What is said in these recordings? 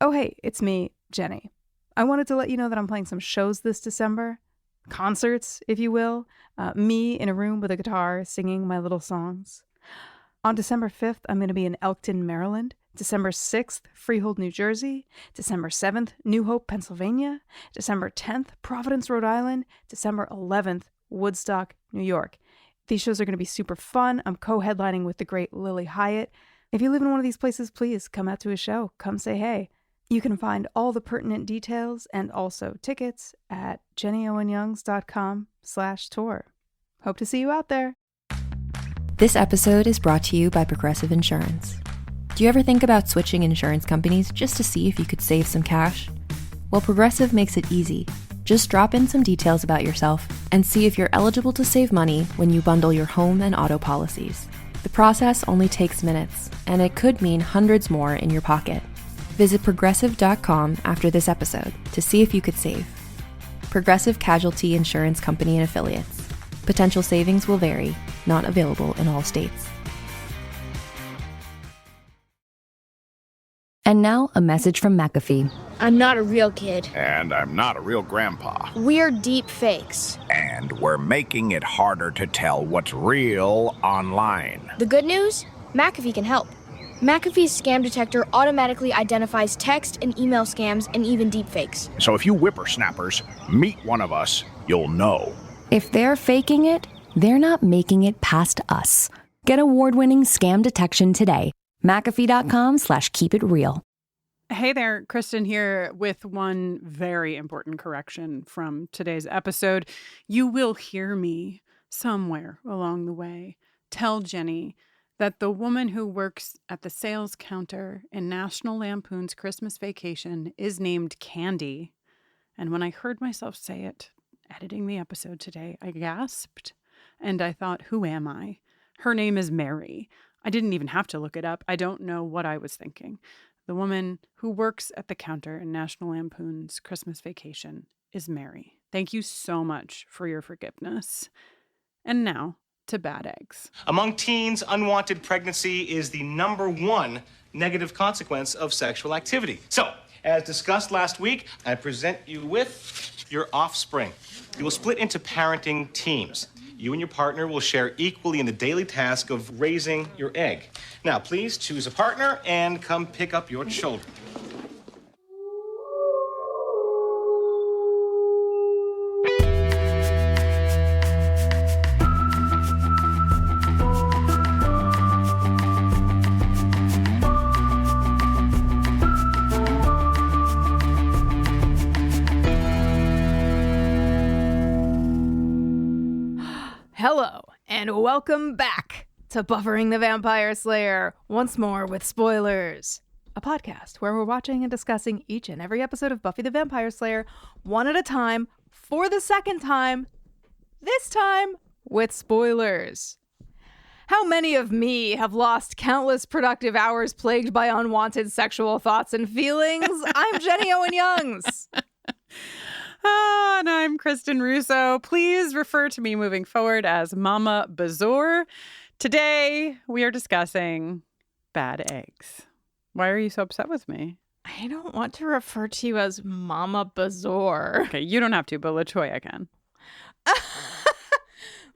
Oh, hey, it's me, Jenny. I wanted to let you know that I'm playing some shows this December. Concerts, if you will. Me in a room with a guitar singing my little songs. On December 5th, I'm going to be in Elkton, Maryland. December 6th, Freehold, New Jersey. December 7th, New Hope, Pennsylvania. December 10th, Providence, Rhode Island. December 11th, Woodstock, New York. These shows are going to be super fun. I'm co-headlining with the great Lily Hyatt. If you live in one of these places, please come out to a show. Come say hey. You can find all the pertinent details and also tickets at jennyowenyoungs.com/tour. Hope to see you out there. This episode is brought to you by Progressive Insurance. Do you ever think about switching insurance companies just to see if you could save some cash? Well, Progressive makes it easy. Just drop in some details about yourself and see if you're eligible to save money when you bundle your home and auto policies. The process only takes minutes, and it could mean hundreds more in your pocket. Visit Progressive.com after this episode to see if you could save. Progressive Casualty Insurance Company and Affiliates. Potential savings will vary. Not available in all states. And now, a message from McAfee. I'm not a real kid. And I'm not a real grandpa. We're deep fakes. And we're making it harder to tell what's real online. The good news? McAfee can help. McAfee's scam detector automatically identifies text and email scams and even deepfakes. So if you whippersnappers meet one of us, you'll know. If they're faking it, they're not making it past us. Get award-winning scam detection today. McAfee.com/keepitreal. Hey there, Kristin here with one very important correction from today's episode. You will hear me somewhere along the way tell Jenny that the woman who works at the sales counter in National Lampoon's Christmas Vacation is named Candy. And when I heard myself say it, editing the episode today, I gasped and I thought, who am I? Her name is Mary. I didn't even have to look it up. I don't know what I was thinking. The woman who works at the counter in National Lampoon's Christmas Vacation is Mary. Thank you so much for your forgiveness. And now, to bad eggs. Among teens, unwanted pregnancy is the #1 negative consequence of sexual activity. So, as discussed last week, I present you with your offspring. You will split into parenting teams. You and your partner will share equally in the daily task of raising your egg. Now, please choose a partner and come pick up your children. Hello, and welcome back to Buffering the Vampire Slayer, once more with spoilers. A podcast where we're watching and discussing each and every episode of Buffy the Vampire Slayer, one at a time, for the second time, this time with spoilers. How many of me have lost countless productive hours plagued by unwanted sexual thoughts and feelings? I'm Jenny Owen Youngs. And I'm Kristin Russo. Please refer to me moving forward as Mama Bezoar. Today, we are discussing bad eggs. Why are you so upset with me? I don't want to refer to you as Mama Bezoar. Okay, you don't have to, but LaToya can.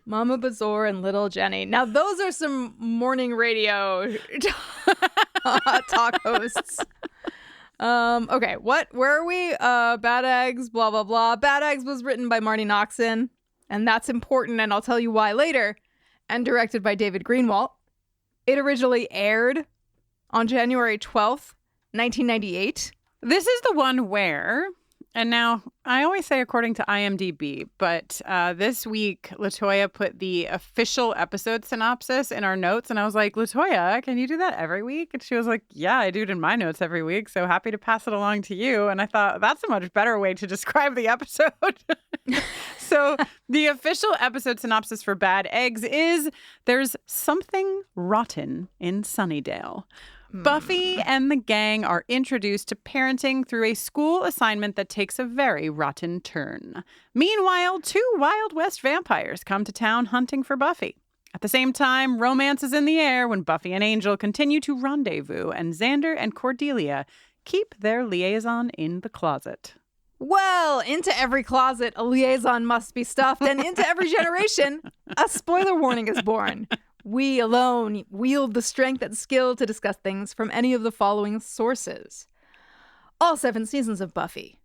Mama Bezoar and Little Jenny. Now, those are some morning radio talk hosts. Okay, where are we? Bad Eggs, blah, blah, blah. Bad Eggs was written by Marty Noxon, and that's important, and I'll tell you why later, and directed by David Greenwalt. It originally aired on January 12th, 1998. This is the one where, and now I always say according to IMDb, but this week LaToya put the official episode synopsis in our notes, and I was like, LaToya, can you do that every week? And she was like, yeah, I do it in my notes every week, so happy to pass it along to you. And I thought, that's a much better way to describe the episode. So the official episode synopsis for Bad Eggs is there's something rotten in Sunnydale. Buffy and the gang are introduced to parenting through a school assignment that takes a very rotten turn. Meanwhile, 2 Wild West vampires come to town hunting for Buffy. At the same time, romance is in the air when Buffy and Angel continue to rendezvous, and Xander and Cordelia keep their liaison in the closet. Well, into every closet, a liaison must be stuffed, and into every generation, a spoiler warning is born. We alone wield the strength and skill to discuss things from any of the following sources. All 7 seasons of Buffy,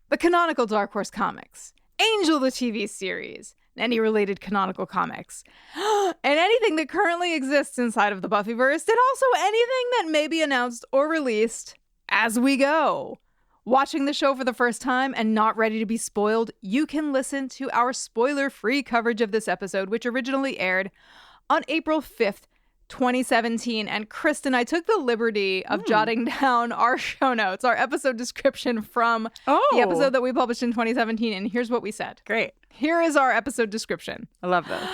the canonical Dark Horse comics, Angel the TV series, and any related canonical comics, and anything that currently exists inside of the Buffyverse, and also anything that may be announced or released as we go. Watching the show for the first time and not ready to be spoiled, you can listen to our spoiler-free coverage of this episode, which originally aired on April 5th, 2017. And Kristin, I took the liberty of jotting down our show notes, our episode description from the episode that we published in 2017. And here's what we said. Great. Here is our episode description. I love this.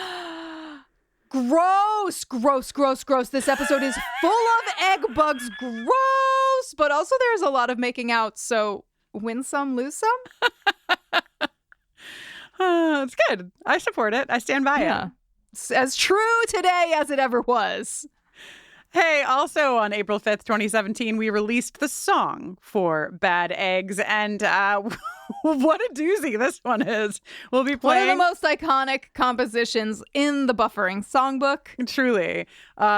Gross, gross, gross, gross. This episode is full of egg bugs. Gross. But also there's a lot of making out. So win some, lose some. It's good. I support it. I stand by it. It's as true today as it ever was. Hey, also on April 5th, 2017, we released the song for Bad Eggs. And what a doozy this one is. We'll be playing one of the most iconic compositions in the Buffering songbook. Truly.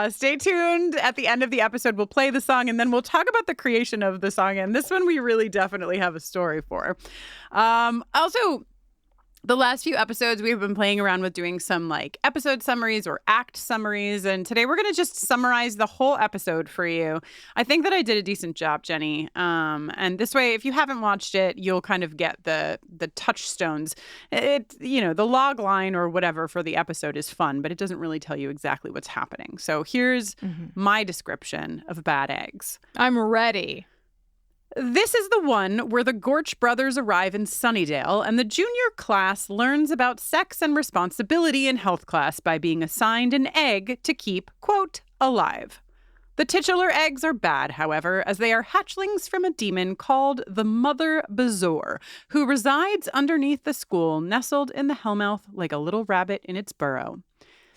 Stay tuned. At the end of the episode, we'll play the song and then we'll talk about the creation of the song. And this one we really definitely have a story for. Also, the last few episodes, we've been playing around with doing some like episode summaries or act summaries. And today we're going to just summarize the whole episode for you. I think that I did a decent job, Jenny. And this way, if you haven't watched it, you'll kind of get the touchstones. The log line or whatever for the episode is fun, but it doesn't really tell you exactly what's happening. So here's my description of Bad Eggs. I'm ready. This is the one where the Gorch Brothers arrive in Sunnydale and the junior class learns about sex and responsibility in health class by being assigned an egg to keep, quote, alive. The titular eggs are bad, however, as they are hatchlings from a demon called the Mother Bezoar, who resides underneath the school, nestled in the hellmouth like a little rabbit in its burrow.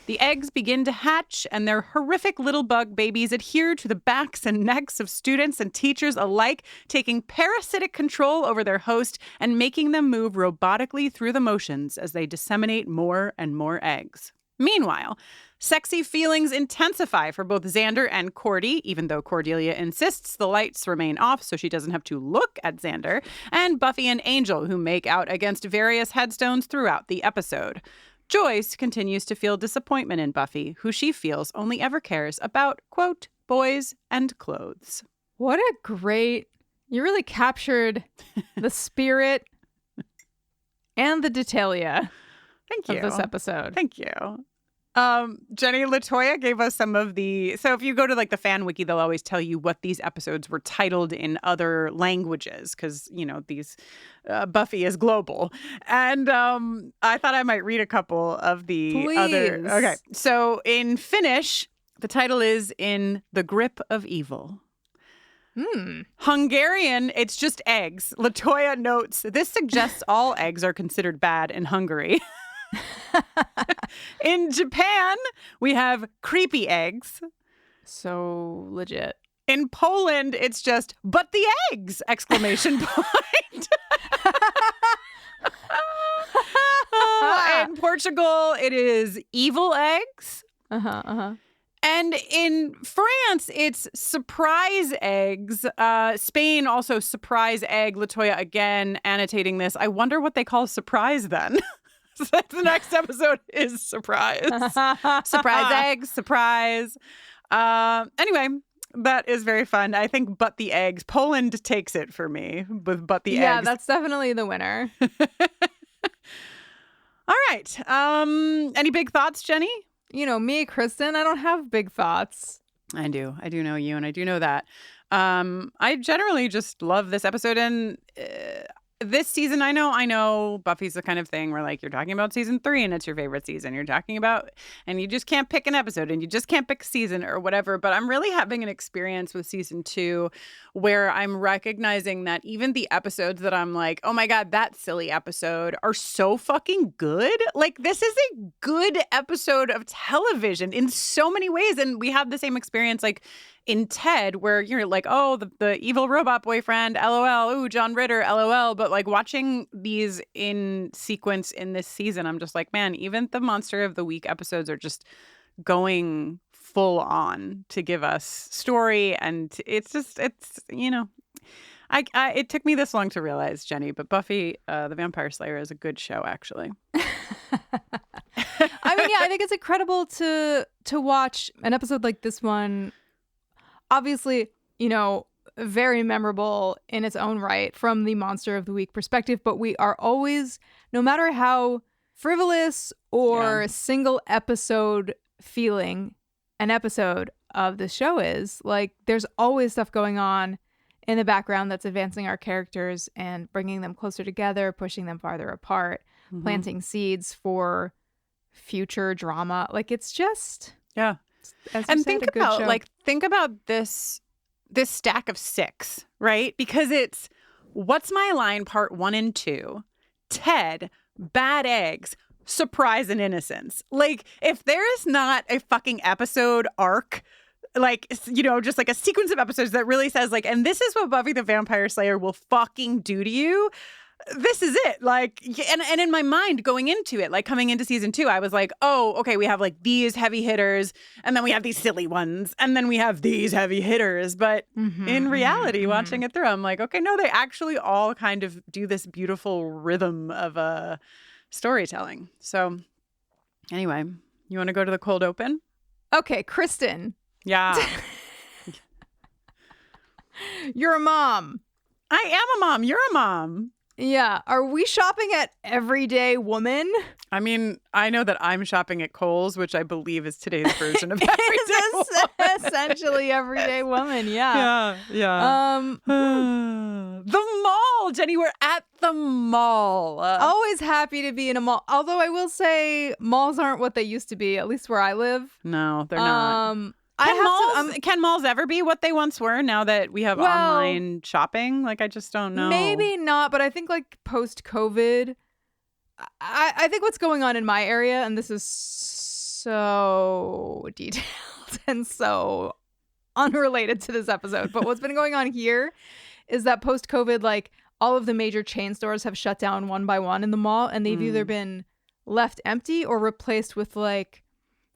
The eggs begin to hatch, and their horrific little bug babies adhere to the backs and necks of students and teachers alike, taking parasitic control over their host and making them move robotically through the motions as they disseminate more and more eggs. Meanwhile, sexy feelings intensify for both Xander and Cordy, even though Cordelia insists the lights remain off so she doesn't have to look at Xander, and Buffy and Angel, who make out against various headstones throughout the episode. Joyce continues to feel disappointment in Buffy, who she feels only ever cares about, quote, boys and clothes. What a great... You really captured the spirit and the detalia Thank you. of this episode. Thank you. Jenny, LaToya gave us some of the... So if you go to like the fan wiki, they'll always tell you what these episodes were titled in other languages because, these Buffy is global. And I thought I might read a couple of the other... Okay. So in Finnish, the title is In the Grip of Evil. Hungarian, it's just eggs. LaToya notes, this suggests all eggs are considered bad in Hungary. In Japan, we have creepy eggs. So legit. In Poland, it's just, but the eggs! Exclamation point. In Portugal, it is evil eggs. And in France, it's surprise eggs. Spain, also surprise egg. LaToya again annotating this. I wonder what they call surprise then. So the next episode is surprise. Surprise eggs, surprise. Anyway, that is very fun. I think but the eggs. Poland takes it for me with but the eggs. Yeah, that's definitely the winner. All right. Any big thoughts, Jenny? Me, Kristin, I don't have big thoughts. I do. I do know you, and I do know that. I generally just love this episode, and this season, I know Buffy's the kind of thing where like you're talking about season 3 and it's your favorite season. You're talking about, and you just can't pick an episode and you just can't pick a season or whatever. But I'm really having an experience with season 2 where I'm recognizing that even the episodes that I'm like, oh my God, that silly episode are so fucking good. Like this is a good episode of television in so many ways. And we have the same experience like in Ted, where you're like, oh, the evil robot boyfriend, LOL, ooh, John Ritter, LOL. But like watching these in sequence in this season, I'm just like, man, even the Monster of the Week episodes are just going full on to give us story. And it's it took me this long to realize, Jenny, but Buffy the Vampire Slayer is a good show, actually. I mean, yeah, I think it's incredible to watch an episode like this one. Obviously, very memorable in its own right from the Monster of the Week perspective, but we are always, no matter how frivolous or single episode feeling an episode of the show is, like, there's always stuff going on in the background that's advancing our characters and bringing them closer together, pushing them farther apart, planting seeds for future drama. Like, it's just, yeah. And think about this stack of 6, right? Because it's What's My Line Part 1 and 2, Ted, Bad Eggs, Surprise and Innocence. Like, if there is not a fucking episode arc, like, just like a sequence of episodes that really says, like, and this is what Buffy the Vampire Slayer will fucking do to you, this is it. Like, and in my mind going into it, like coming into season 2, I was like, oh, okay, we have like these heavy hitters, and then we have these silly ones, and then we have these heavy hitters. But in reality, watching it through, I'm like, okay, no, they actually all kind of do this beautiful rhythm of storytelling. So anyway, you want to go to the cold open? Okay, Kristin. Yeah. You're a mom. I am a mom. You're a mom. Yeah. Are we shopping at Everyday Woman? I mean, I know that I'm shopping at Kohl's, which I believe is today's version of Everyday Woman. Essentially Everyday Woman, yeah. Yeah. The mall, Jenny, we're at the mall. Always happy to be in a mall. Although I will say malls aren't what they used to be, at least where I live. No, they're not. Can malls ever be what they once were now that we have online shopping? Like, I just don't know. Maybe not, but I think like post-COVID, I think what's going on in my area, and this is so detailed and so unrelated to this episode, but what's been going on here is that post-COVID, like, all of the major chain stores have shut down one by one in the mall, and they've either been left empty or replaced with like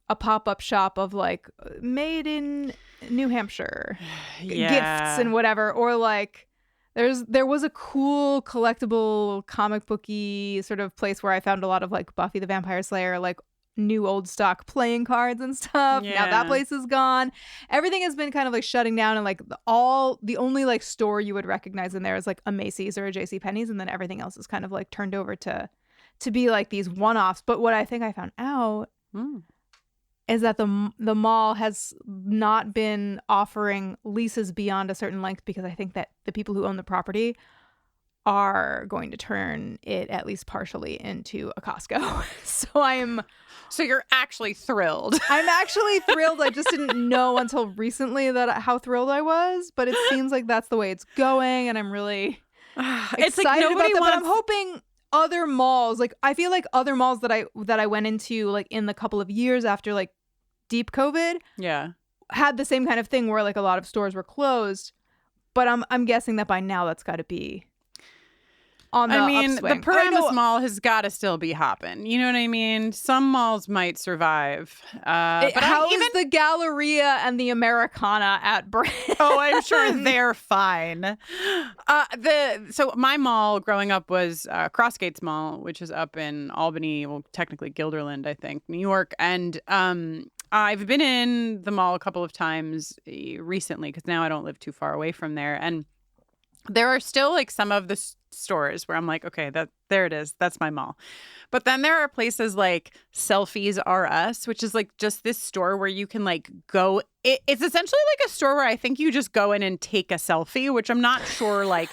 a pop-up shop of like made in New Hampshire gifts and whatever, or like there was a cool collectible comic booky sort of place where I found a lot of like Buffy the Vampire Slayer, like new old stock playing cards and stuff. Now that place is gone. Everything has been kind of like shutting down, and like the only like store you would recognize in there is like a Macy's or a JCPenney's, and then everything else is kind of like turned over to be like these one-offs. But what I think I found out is that the mall has not been offering leases beyond a certain length, because I think that the people who own the property are going to turn it at least partially into a Costco. So you're actually thrilled. I'm actually thrilled. I just didn't know until recently how thrilled I was, but it seems like that's the way it's going, and I'm really excited like about that. But I'm hoping other malls, like I feel like other malls that I went into like in the couple of years after like deep COVID, had the same kind of thing where like a lot of stores were closed. But I'm guessing that by now that's got to be on the upswing. The Paramus Mall has got to still be hopping. You know what I mean? Some malls might survive. But how is the Galleria and the Americana at Brand? Oh, I'm sure they're fine. So my mall growing up was Crossgates Mall, which is up in Albany, well, technically Guilderland, I think, New York. And I've been in the mall a couple of times recently, because now I don't live too far away from there. And there are still like some of the stores where I'm like, okay, there it is. That's my mall. But then there are places like Selfies R Us, which is like just this store where you can like go. It's essentially like a store where I think you just go in and take a selfie, which I'm not sure like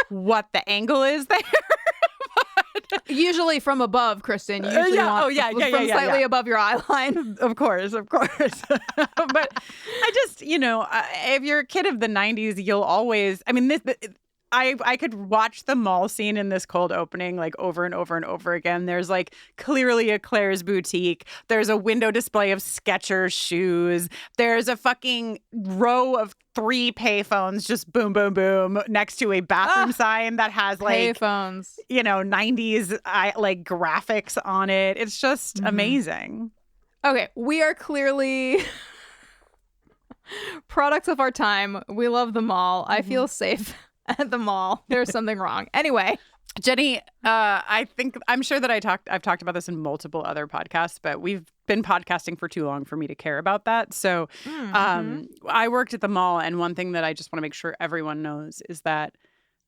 what the angle is there. Usually from above, Kristin. You usually from slightly above your eye line. Of course. But I just, if you're a kid of the 90s, you'll always, I could watch the mall scene in this cold opening like over and over and over again. There's like clearly a Claire's boutique. There's a window display of Skechers shoes. There's a fucking row of 3 payphones just boom, boom, boom next to a bathroom sign that has like Payphones. 90s like graphics on it. It's just amazing. Okay, we are clearly products of our time. We love the mall. I feel safe at the mall. There's something wrong. Anyway, Jenny, I'm sure that I've talked about this in multiple other podcasts, but we've been podcasting for too long for me to care about that. So I worked at the mall, and one thing that I just want to make sure everyone knows is that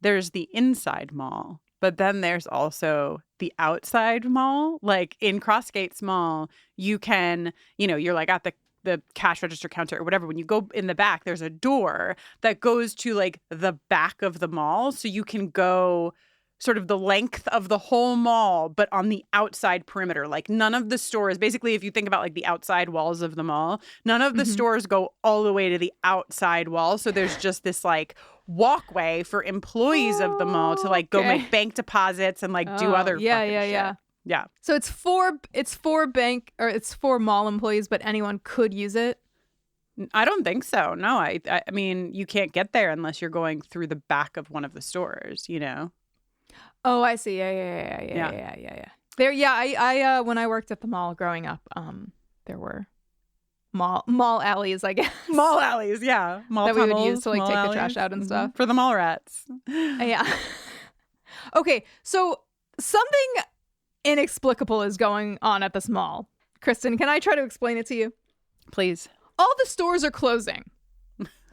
there's the inside mall, but then there's also the outside mall. Like in Crossgates Mall, you can, you're like at the cash register counter or whatever. When you go in the back, there's a door that goes to like the back of the mall. So you can go sort of the length of the whole mall, but on the outside perimeter. Like none of the stores, basically, if you think about like the outside walls of the mall, none of the stores go all the way to the outside wall. So there's just this like walkway for employees of the mall to like go make bank deposits and like do other shit. Yeah. So it's for mall employees, but anyone could use it. I don't think so. No, I mean, you can't get there unless you're going through the back of one of the stores, Oh, I see. Yeah. There, I when I worked at the mall growing up, there were mall alleys, I guess. Mall alleys, yeah. Mall that tunnels, we would use to like take alleys. the trash out and stuff. For the mall rats. Yeah. Okay, so something inexplicable is going on at this mall. Kristin, can I try to explain it to you? Please. All the stores are closing.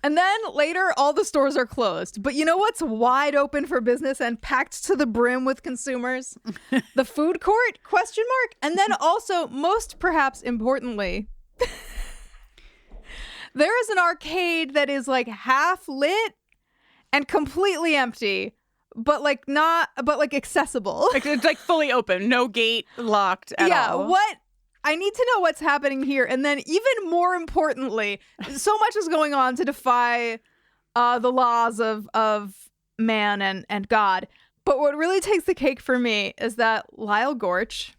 And then later, all the stores are closed. But you know what's wide open for business and packed to the brim with consumers? The food court? ? And then also, most perhaps importantly, there is an arcade that is like half lit and completely empty, but like accessible. It's like fully open, no gate locked at all. Yeah, what? I need to know what's happening here. And then even more importantly, so much is going on to defy the laws of man and God. But what really takes the cake for me is that Lyle Gorch,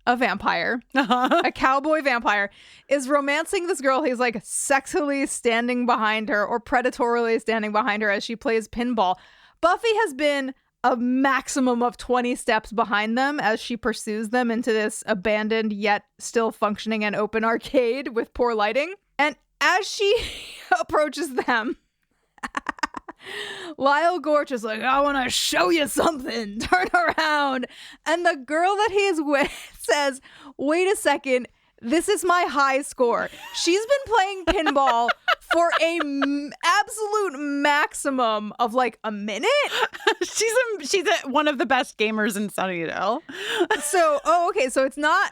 a vampire, a cowboy vampire, is romancing this girl. He's like sexily standing behind her or predatorily standing behind her as she plays pinball. Buffy has been a maximum of 20 steps behind them as she pursues them into this abandoned yet still functioning and open arcade with poor lighting. And as she approaches them, Lyle Gorch is like, I want to show you something. Turn around. And the girl that he is with says, wait a second. This is my high score. She's been playing pinball for a absolute maximum of like a minute. She's one of the best gamers in Sunnydale. So, okay. So it's not,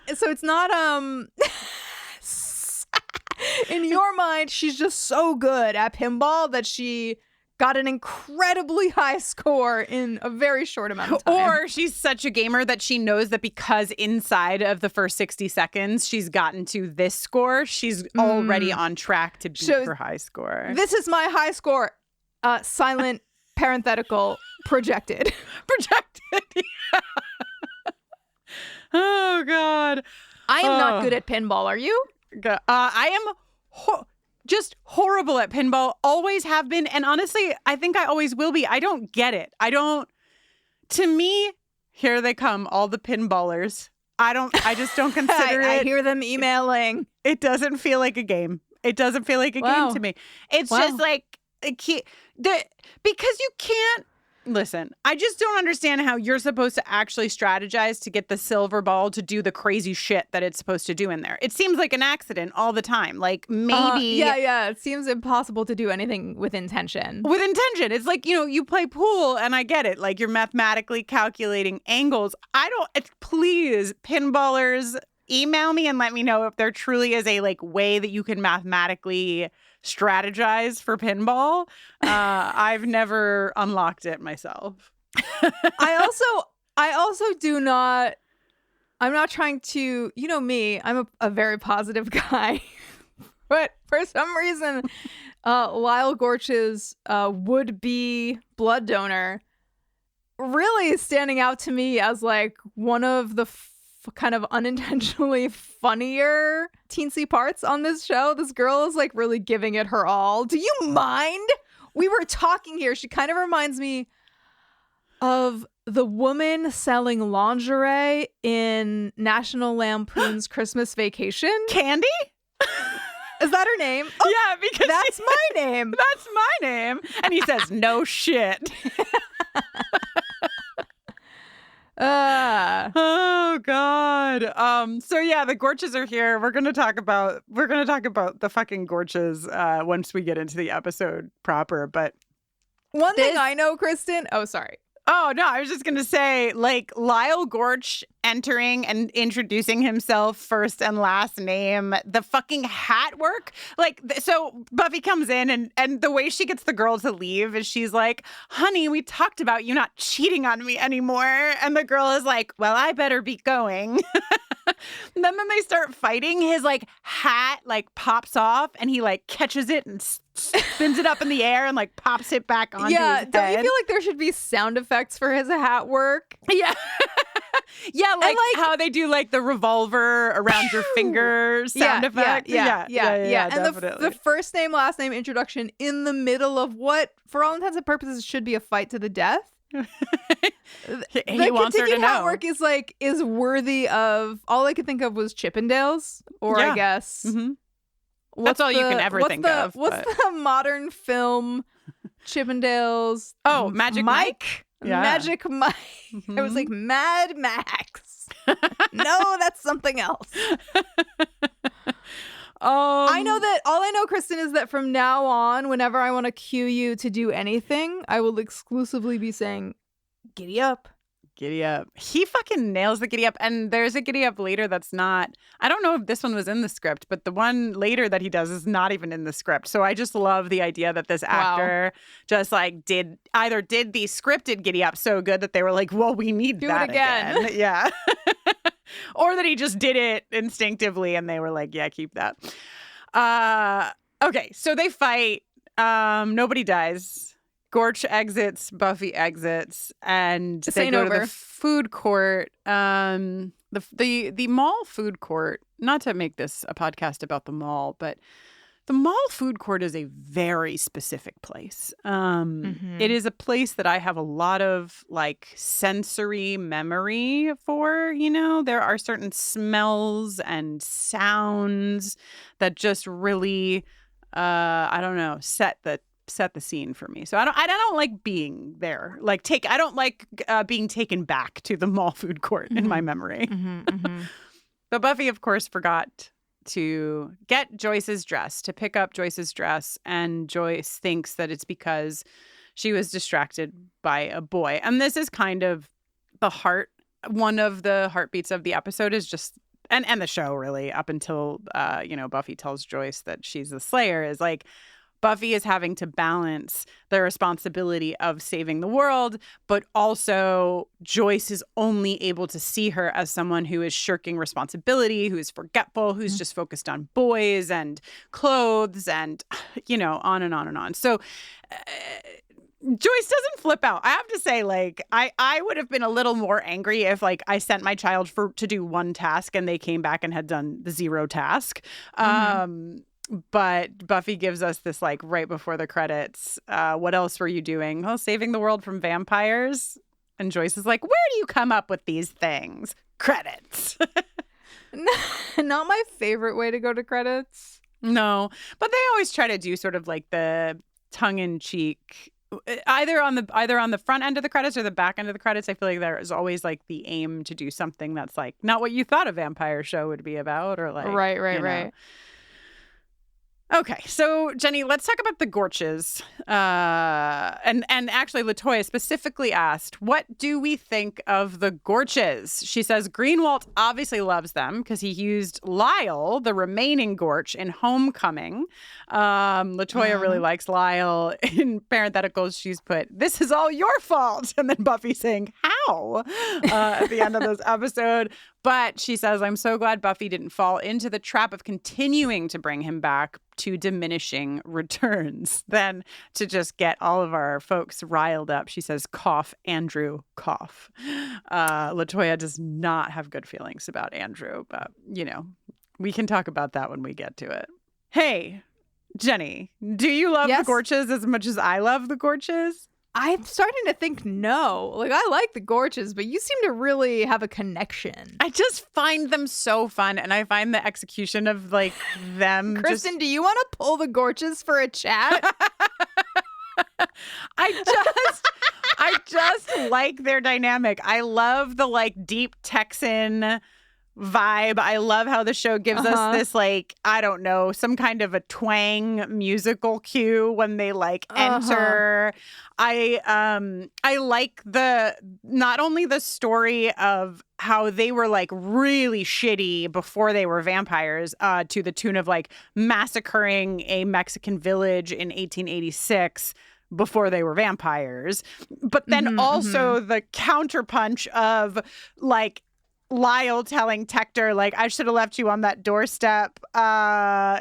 in your mind, she's just so good at pinball that she got an incredibly high score in a very short amount of time. Or she's such a gamer that she knows that because inside of the first 60 seconds she's gotten to this score, she's already on track to beat her high score. This is my high score. Silent, parenthetical, projected. Projected. Yeah. Oh, God. I am not good at pinball. Are you? I am just horrible at pinball, always have been, and honestly, I think I always will be. I don't get it. To me, here they come, all the pinballers. I just don't consider it. I hear them emailing. It doesn't feel like a game. It doesn't feel like a game to me. It's just like, because you can't, listen, I just don't understand how you're supposed to actually strategize to get the silver ball to do the crazy shit that it's supposed to do in there. It seems like an accident all the time. Like maybe. Yeah. It seems impossible to do anything with intention. With intention. It's like, you play pool and I get it. Like you're mathematically calculating angles. Please, pinballers, email me and let me know if there truly is a like way that you can mathematically strategize for pinball. I've never unlocked it myself. I also do not. I'm not trying to. You know me. I'm a very positive guy. But for some reason, Lyle Gorch's would-be blood donor really is standing out to me as like one of the kind of unintentionally funnier teensy parts on this show. This girl is like really giving it her all. Do you mind? We were talking here. She kind of reminds me of the woman selling lingerie in National Lampoon's Christmas Vacation. Candy? Is that her name? Oh, yeah, because that's my name. That's my name. And he says, no shit. Oh God. So yeah, the Gorches are here. We're gonna talk about the fucking Gorches once we get into the episode proper. But one thing I know, Kristin. Oh, sorry. Oh, no, I was just going to say, like, Lyle Gorch entering and introducing himself first and last name, the fucking hat work. Like, so Buffy comes in and the way she gets the girl to leave is she's like, honey, we talked about you not cheating on me anymore. And the girl is like, well, I better be going. And then they start fighting. His like hat like pops off and he like catches it and spins it up in the air and like pops it back onto his head. Don't you feel like there should be sound effects for his hat work? Yeah. Yeah, like how they do like the revolver around your finger sound effect. Yeah. And definitely. the first name, last name introduction in the middle of what, for all intents and purposes, should be a fight to the death. He wants her to know. Hat work is worthy of. All I could think of was Chippendales, or I guess that's all you can ever think of. What's the modern film Chippendales? Oh, Magic Mike. Yeah. Magic Mike. I was like Mad Max. No, that's something else. I know that all I know, Kristin, is that from now on, whenever I want to cue you to do anything, I will exclusively be saying, giddy up. Giddy up. He fucking nails the giddy up. And there's a giddy up later that's not, I don't know if this one was in the script, but the one later that he does is not even in the script. So I just love the idea that this actor just like did the scripted giddy up so good that they were like, well, we need do that it again. Yeah. Or that he just did it instinctively and they were like, yeah, keep that. Okay, so they fight. Nobody dies. Gorch exits, Buffy exits, and they go to the food court. The mall food court, not to make this a podcast about the mall, but the mall food court is a very specific place. It is a place that I have a lot of like sensory memory for, you know. There are certain smells and sounds that just really, I don't know, set the scene for me. So I don't like being there. Like I don't like being taken back to the mall food court in my memory. But Buffy, of course, forgot to get Joyce's dress, to pick up Joyce's dress, and Joyce thinks that it's because she was distracted by a boy. And this is kind of one of the heartbeats of the episode is just, and the show really, up until Buffy tells Joyce that she's the Slayer, is like Buffy is having to balance the responsibility of saving the world, but also Joyce is only able to see her as someone who is shirking responsibility, who is forgetful, who's just focused on boys and clothes and, on and on and on. So Joyce doesn't flip out. I have to say, like, I would have been a little more angry if, like, I sent my child to do one task and they came back and had done the 0 task. But Buffy gives us this, like, right before the credits, what else were you doing? Well, saving the world from vampires. And Joyce is like, where do you come up with these things? Credits. Not my favorite way to go to credits. No, but they always try to do sort of like the tongue-in-cheek, either on the front end of the credits or the back end of the credits. I feel like there is always like the aim to do something that's like not what you thought a vampire show would be about, or like right. Okay, so Jenny, let's talk about the Gorches. And actually, LaToya specifically asked, what do we think of the Gorches? She says Greenwald obviously loves them because he used Lyle, the remaining Gorch, in Homecoming. LaToya really likes Lyle. In parentheticals, she's put, this is all your fault. And then Buffy saying, how? no, at the end of this episode. But she says, I'm so glad Buffy didn't fall into the trap of continuing to bring him back to diminishing returns. Then to just get all of our folks riled up, she says, cough, Andrew, cough. LaToya does not have good feelings about Andrew, but, you know, we can talk about that when we get to it. Hey, Jenny, do you love the Gorches as much as I love the Gorches? I'm starting to think no. Like, I like the Gorches, but you seem to really have a connection. I just find them so fun, and I find the execution of, like, them Kristin, do you want to pull the Gorches for a chat? I just like their dynamic. I love the, like, deep Texan vibe. I love how the show gives us this, like, I don't know, some kind of a twang musical cue when they, like, enter. I like not only the story of how they were, like, really shitty before they were vampires, to the tune of, like, massacring a Mexican village in 1886 before they were vampires, but then also the counterpunch of, like, Lyle telling Tector, like, I should have left you on that doorstep,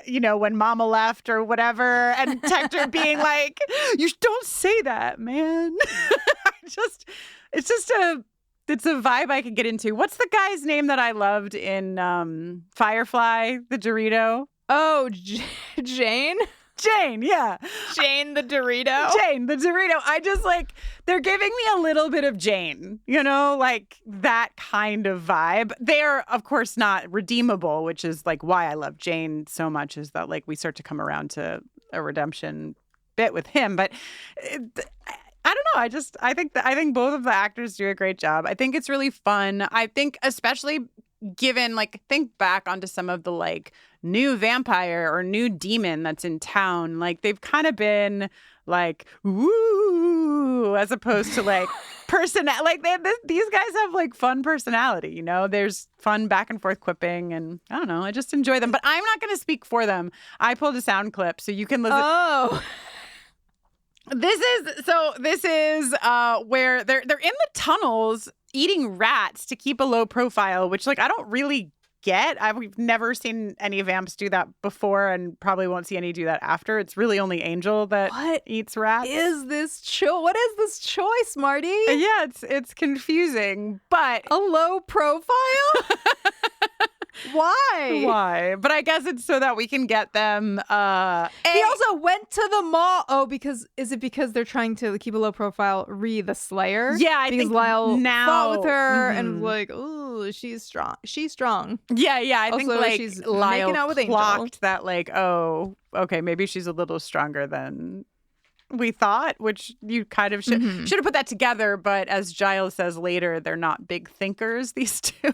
you know, when Mama left or whatever. And Tector being like, you don't say that, man. It's a vibe I could get into. What's the guy's name that I loved in Firefly, the Dorito? Oh, Jane? Jane, yeah. Jane the Dorito. Jane the Dorito. I just, like, they're giving me a little bit of Jane, you know, like that kind of vibe. They're, of course, not redeemable, which is, like, why I love Jane so much, is that, like, we start to come around to a redemption bit with him. But I don't know. I think both of the actors do a great job. I think it's really fun. I think especially given, like, think back onto some of the, like, new vampire or new demon that's in town, like, they've kind of been like, woo, as opposed to, like, like, these guys have, like, fun personality, you know? There's fun back and forth quipping, and I don't know, I just enjoy them. But I'm not going to speak for them. I pulled a sound clip so you can listen. Oh. This is where they're in the tunnels eating rats to keep a low profile, which, like, I don't really get. We've never seen any vamps do that before, and probably won't see any do that after. It's really only Angel that eats rats. What is this choice, Marty? Yeah, it's confusing, but a low profile? Why? But I guess it's so that we can get them. He also went to the mall. Oh, is it because they're trying to keep a low profile? The Slayer. Yeah, I think Lyle now fought with her and was like, oh, she's strong. She's strong. Yeah. I think, like, she's Lyle making out with Angel. clocked that, like, oh, okay, maybe she's a little stronger than we thought, which you kind of should have put that together. But as Giles says later, they're not big thinkers, these two.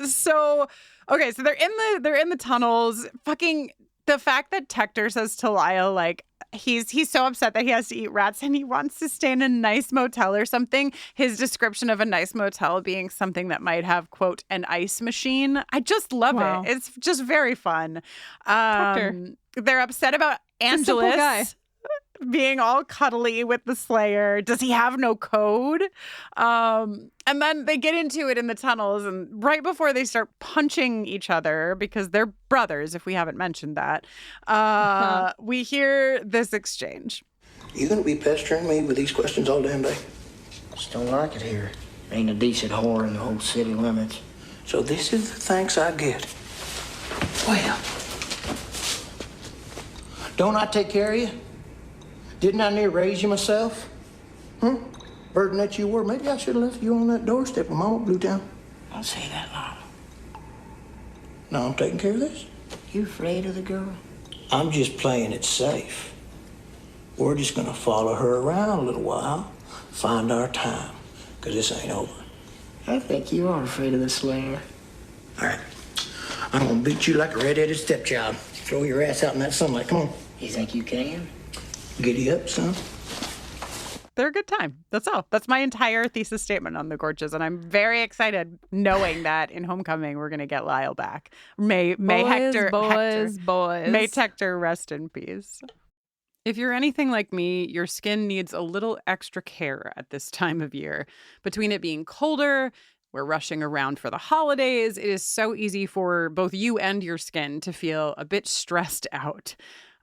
So they're in the tunnels. Fucking the fact that Tector says to Lyle, like, he's so upset that he has to eat rats and he wants to stay in a nice motel or something. His description of a nice motel being something that might have, quote, an ice machine. I just love it. It's just very fun. They're upset about Angelus being all cuddly with the Slayer. Does he have no code? And then they get into it in the tunnels, and right before they start punching each other, because they're brothers, if we haven't mentioned that, we hear this exchange. You gonna be pestering me with these questions all damn day? Just don't like it here. Ain't a decent whore in the whole city limits. So this is the thanks I get. Well, don't I take care of you? Didn't I near raise you myself? Burden that you were. Maybe I should have left you on that doorstep of Mama Blue Town. Don't say that, Mama. Now I'm taking care of this. You afraid of the girl? I'm just playing it safe. We're just gonna follow her around a little while, find our time, because this ain't over. I think you are afraid of the Slayer. All right. I'm gonna beat you like a red-headed stepchild. Throw your ass out in that sunlight. Come on. You think you can? Giddy up, son. They're a good time. That's all. That's my entire thesis statement on the Gorches, and I'm very excited knowing that in Homecoming we're gonna get Lyle back. May Hector boys. May Hector rest in peace. If you're anything like me, your skin needs a little extra care at this time of year. Between it being colder, we're rushing around for the holidays, it is so easy for both you and your skin to feel a bit stressed out.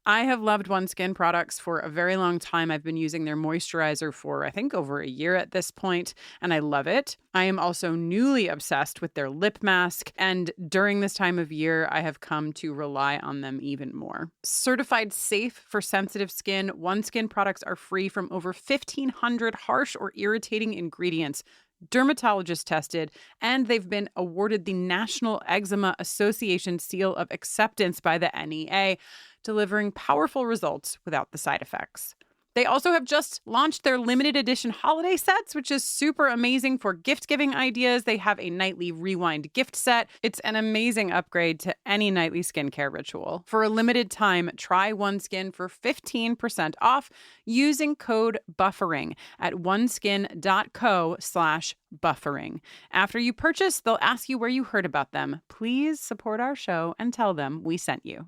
I have loved OneSkin products for a very long time. I've been using their moisturizer for, I think, over a year at this point, and I love it. I am also newly obsessed with their lip mask, and during this time of year, I have come to rely on them even more. Certified safe for sensitive skin, OneSkin products are free from over 1,500 harsh or irritating ingredients, dermatologist tested, and they've been awarded the National Eczema Association Seal of Acceptance by the NEA, delivering powerful results without the side effects. They also have just launched their limited edition holiday sets, which is super amazing for gift-giving ideas. They have a nightly rewind gift set. It's an amazing upgrade to any nightly skincare ritual. For a limited time, try OneSkin for 15% off using code BUFFERING at oneskin.co/buffering. After you purchase, they'll ask you where you heard about them. Please support our show and tell them we sent you.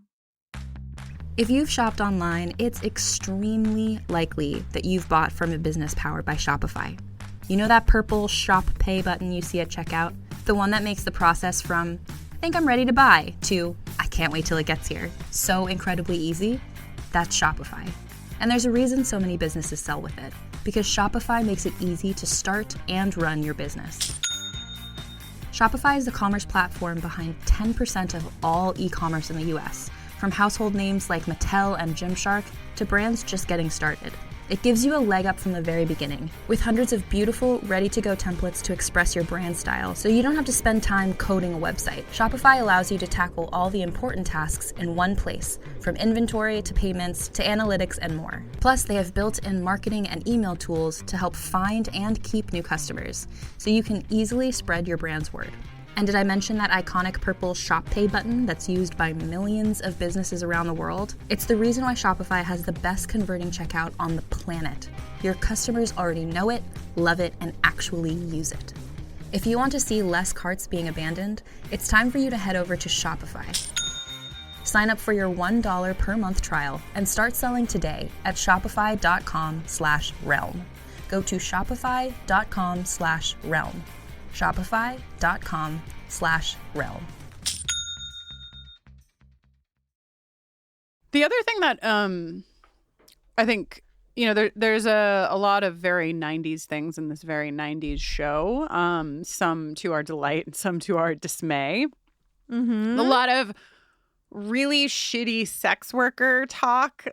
If you've shopped online, it's extremely likely that you've bought from a business powered by Shopify. You know that purple Shop Pay button you see at checkout? The one that makes the process from, I think I'm ready to buy, to, I can't wait till it gets here, so incredibly easy? That's Shopify. And there's a reason so many businesses sell with it, because Shopify makes it easy to start and run your business. Shopify is the commerce platform behind 10% of all e-commerce in the US, from household names like Mattel and Gymshark to brands just getting started. It gives you a leg up from the very beginning, with hundreds of beautiful, ready-to-go templates to express your brand style, so you don't have to spend time coding a website. Shopify allows you to tackle all the important tasks in one place, from inventory to payments to analytics and more. Plus, they have built-in marketing and email tools to help find and keep new customers, so you can easily spread your brand's word. And did I mention that iconic purple Shop Pay button that's used by millions of businesses around the world? It's the reason why Shopify has the best converting checkout on the planet. Your customers already know it, love it, and actually use it. If you want to see less carts being abandoned, it's time for you to head over to Shopify. Sign up for your $1 per month trial and start selling today at shopify.com/realm. Go to shopify.com/realm. Shopify.com/realm. The other thing that I think, there's a lot of very 90s things in this very 90s show, some to our delight and some to our dismay. Mm-hmm. A lot of really shitty sex worker talk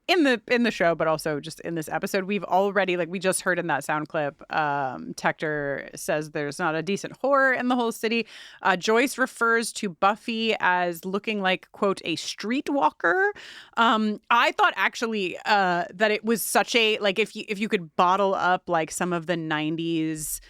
in the show, but also just in this episode. We've already, we just heard in that sound clip, Tector says there's not a decent whore in the whole city. Joyce refers to Buffy as looking like, quote, a streetwalker. I thought actually that it was such a, if you could bottle up some of the 90s,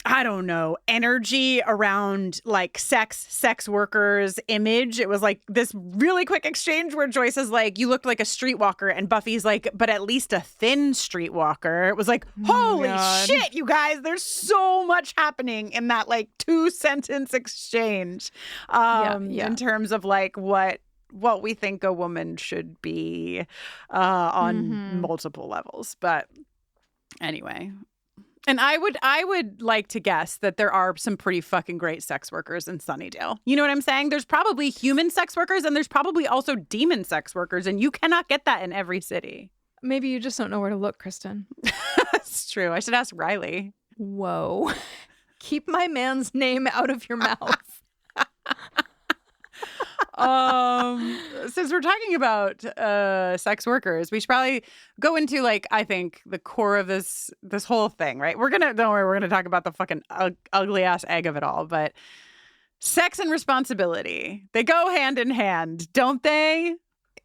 I don't know, energy around sex workers image. It was this really quick exchange where Joyce is you looked like a streetwalker, and Buffy's but at least a thin streetwalker. It was holy shit, you guys, there's so much happening in that 2-sentence exchange in terms of what we think a woman should be on multiple levels. But anyway. And I would like to guess that there are some pretty fucking great sex workers in Sunnydale. You know what I'm saying? There's probably human sex workers, and there's probably also demon sex workers, and you cannot get that in every city. Maybe you just don't know where to look, Kristin. That's true. I should ask Riley. Whoa. Keep my man's name out of your mouth. Since we're talking about sex workers, we should probably go into I think the core of this whole thing, right? Don't worry, we're gonna talk about the fucking ugly ass egg of it all, but sex and responsibility, they go hand in hand, don't they?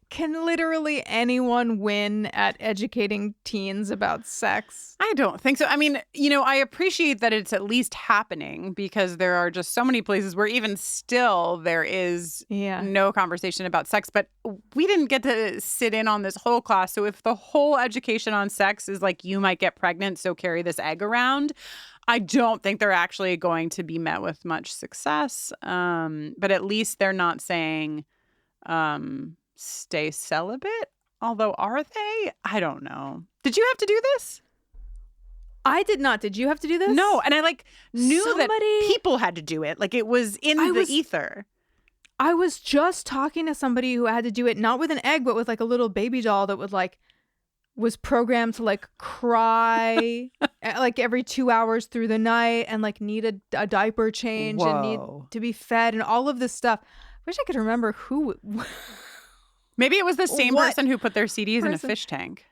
Can literally anyone win at educating teens about sex? I don't think so. I mean, I appreciate that it's at least happening, because there are just so many places where even still there is no conversation about sex. But we didn't get to sit in on this whole class. So if the whole education on sex is you might get pregnant, so carry this egg around, I don't think they're actually going to be met with much success. But at least they're not saying stay celibate. Although, are they? I don't know. Did you have to do this? I did not. Did you have to do this? No. And I knew that people had to do it. Like it was in the ether. I was just talking to somebody who had to do it, not with an egg, but with like a little baby doll that would was programmed to cry every 2 hours through the night and need a diaper change and need to be fed and all of this stuff. Wish I could remember who. Maybe it was the same person who put their CDs in a fish tank.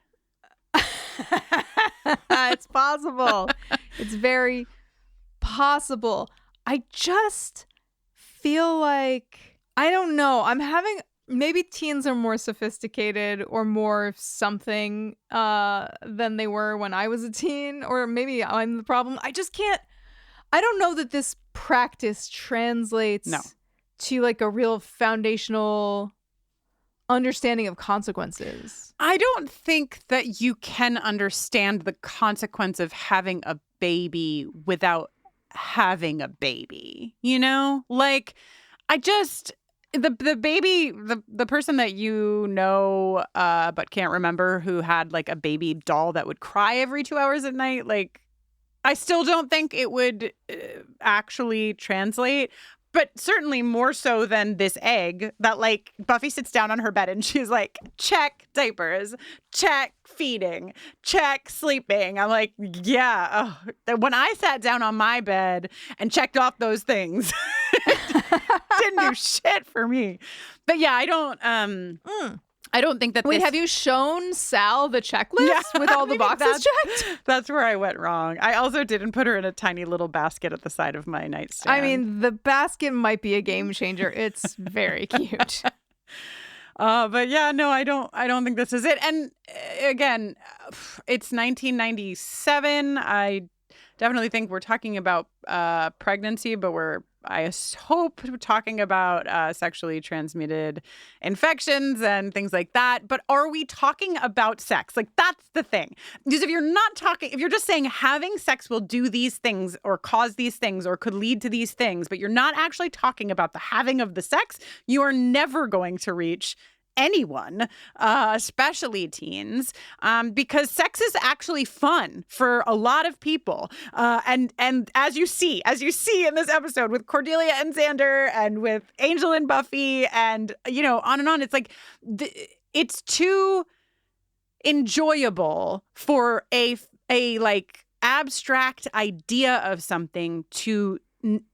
It's possible. It's very possible. I just feel like, I don't know. Maybe teens are more sophisticated or more something than they were when I was a teen, or maybe I'm the problem. I don't know that this practice translates to a real foundational understanding of consequences. I don't think that you can understand the consequence of having a baby without having a baby, The baby, the person that but can't remember, who had a baby doll that would cry every 2 hours at night, I still don't think it would actually translate. But certainly more so than this egg that Buffy sits down on her bed and she's like, check diapers, check feeding, check sleeping. I'm like, yeah. When I sat down on my bed and checked off those things, didn't do shit for me. But yeah, I don't think that. Wait, have you shown Sal the checklist with all the boxes checked? That's where I went wrong. I also didn't put her in a tiny little basket at the side of my nightstand. I mean, the basket might be a game changer. It's very cute. But yeah, no, I don't think this is it. And again, it's 1997. I definitely think we're talking about pregnancy, but I hope we're talking about sexually transmitted infections and things like that. But are we talking about sex? That's the thing. Because if you're just saying having sex will do these things or cause these things or could lead to these things, but you're not actually talking about the having of the sex, you are never going to reach anyone, especially teens, because sex is actually fun for a lot of people. And as you see in this episode with Cordelia and Xander and with Angel and Buffy and, on and on, it's it's too enjoyable for a abstract idea of something to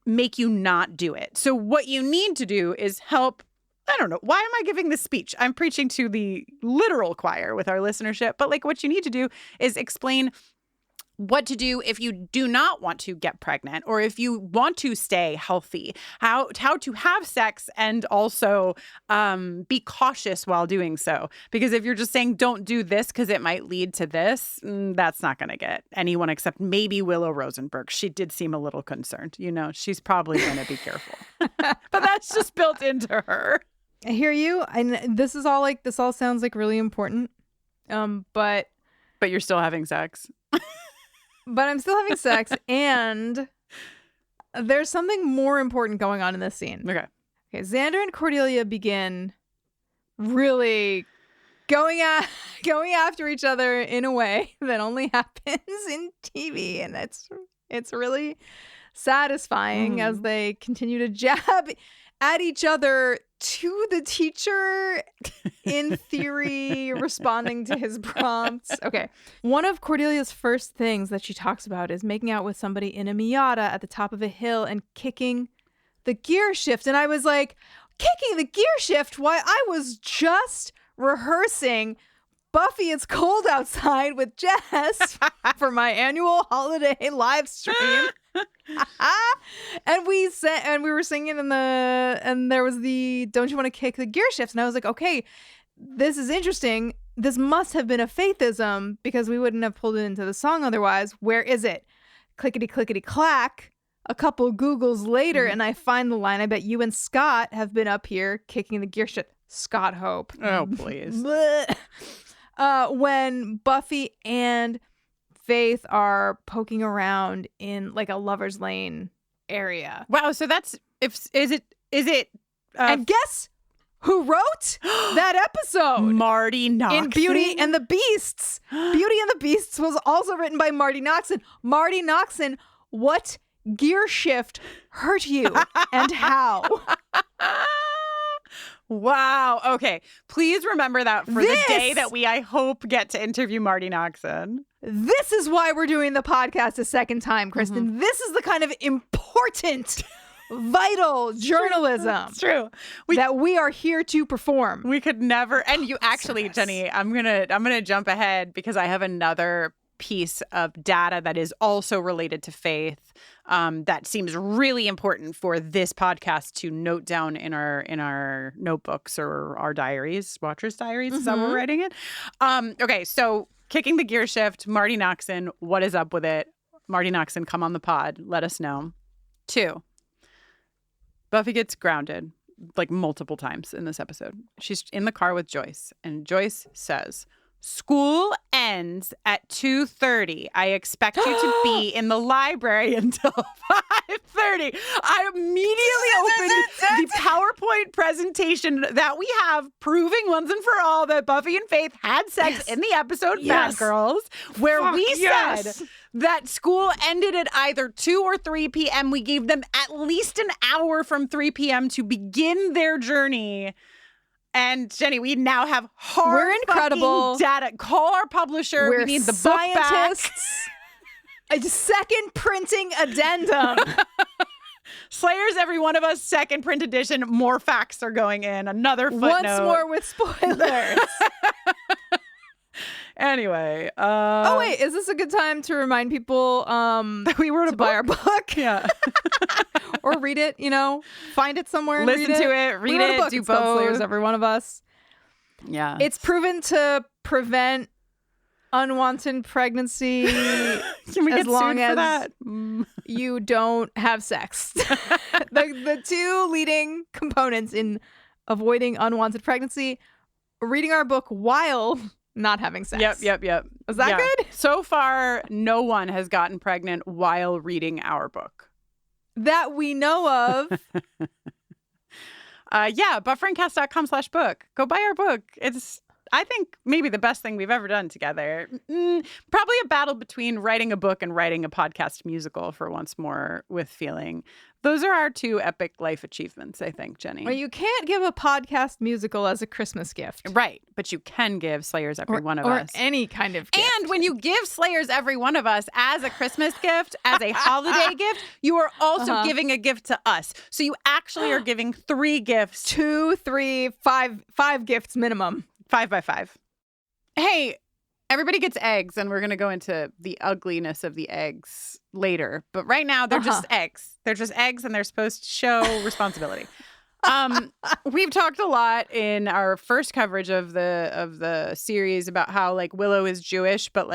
make you not do it. So what you need to do is help. I don't know. Why am I giving this speech? I'm preaching to the literal choir with our listenership. But what you need to do is explain what to do if you do not want to get pregnant or if you want to stay healthy, how to have sex and also be cautious while doing so. Because if you're just saying don't do this because it might lead to this, that's not going to get anyone except maybe Willow Rosenberg. She did seem a little concerned. She's probably going to be careful. But that's just built into her. I hear you. And this all sounds really important. But you're still having sex. But I'm still having sex, and there's something more important going on in this scene. Okay, Xander and Cordelia begin really going after each other in a way that only happens in TV, and it's really satisfying as they continue to jab at each other to the teacher, in theory, responding to his prompts. Okay. One of Cordelia's first things that she talks about is making out with somebody in a Miata at the top of a hill and kicking the gear shift. And I was like, kicking the gear shift? Why, I was just rehearsing Buffy It's Cold Outside with Jess for my annual holiday live stream. And we were singing and there was the don't you want to kick the gear shifts, and I was like, okay, this is interesting. This must have been a Faithism because we wouldn't have pulled it into the song otherwise. Where is it? Clickety clickety clack. A couple Googles later, and I find the line. I bet you and Scott have been up here kicking the gear shift. Scott Hope. Oh, please. When Buffy and Faith are poking around in a lover's lane area. Wow, so that's is it and guess who wrote that episode. Marty Noxon. In Beauty and the Beasts. Beauty and the Beasts was also written by Marty Noxon. Marty Noxon, what gear shift hurt you and how? Wow. Okay. Please remember that for the day that we, I hope, get to interview Marty Noxon. This is why we're doing the podcast a second time, Kristin. Mm-hmm. This is the kind of important, vital journalism. It's true. That we are here to perform. We could never. And you actually, Jenny, I'm gonna jump ahead because I have another piece of data that is also related to faith that seems really important for this podcast to note down in our notebooks or our diaries, Watchers' diaries. Is that what we're writing it? Okay, so kicking the gear shift, Marty Noxon, what is up with it? Marty Noxon, come on the pod. Let us know. 2, Buffy gets grounded like multiple times in this episode. She's in the car with Joyce, and Joyce says, "School ends at 2:30. I expect you to be in the library until 5:30. I immediately opened the PowerPoint presentation that we have proving once and for all that Buffy and Faith had sex in the episode Bad Girls, where said that school ended at either 2 or 3 p.m. We gave them at least an hour from 3 p.m. to begin their journey. And Jenny, we now have hard incredible data. Call our publisher. We're we need the scientists. book back. A second printing addendum. Slayers, every one of us, second print edition. More facts are going in. Another footnote. Once more with spoilers. Anyway. Oh, wait. Is this a good time to remind people that we wrote to buy our book? Yeah. Or read it, find it somewhere and listen read to it, read it, book. do It's called both. Slayers, every one of us. Yeah. It's proven to prevent unwanted pregnancy Can we as get long sued as for that? you don't have sex. the 2 leading components in avoiding unwanted pregnancy, reading our book while not having sex. Yep. Is that good? So far, no one has gotten pregnant while reading our book. That we know of. Bufferandcast.com/book. Go buy our book. It's, I think, maybe the best thing we've ever done together. Probably a battle between writing a book and writing a podcast musical for Once More with Feeling. Those are our 2 epic life achievements, I think, Jenny. Well, you can't give a podcast musical as a Christmas gift. Right. But you can give Slayers Every One of Us. Or any kind of gift. And when you give Slayers Every One of Us as a Christmas gift, as a holiday gift, you are also giving a gift to us. So you actually are giving 3 gifts. 2, 3, 5 gifts minimum. 5 by 5. Hey, everybody gets eggs, and we're going to go into the ugliness of the eggs later. But right now, they're just eggs. They're just eggs, and they're supposed to show responsibility. We've talked a lot in our first coverage of the series about how Willow is Jewish, but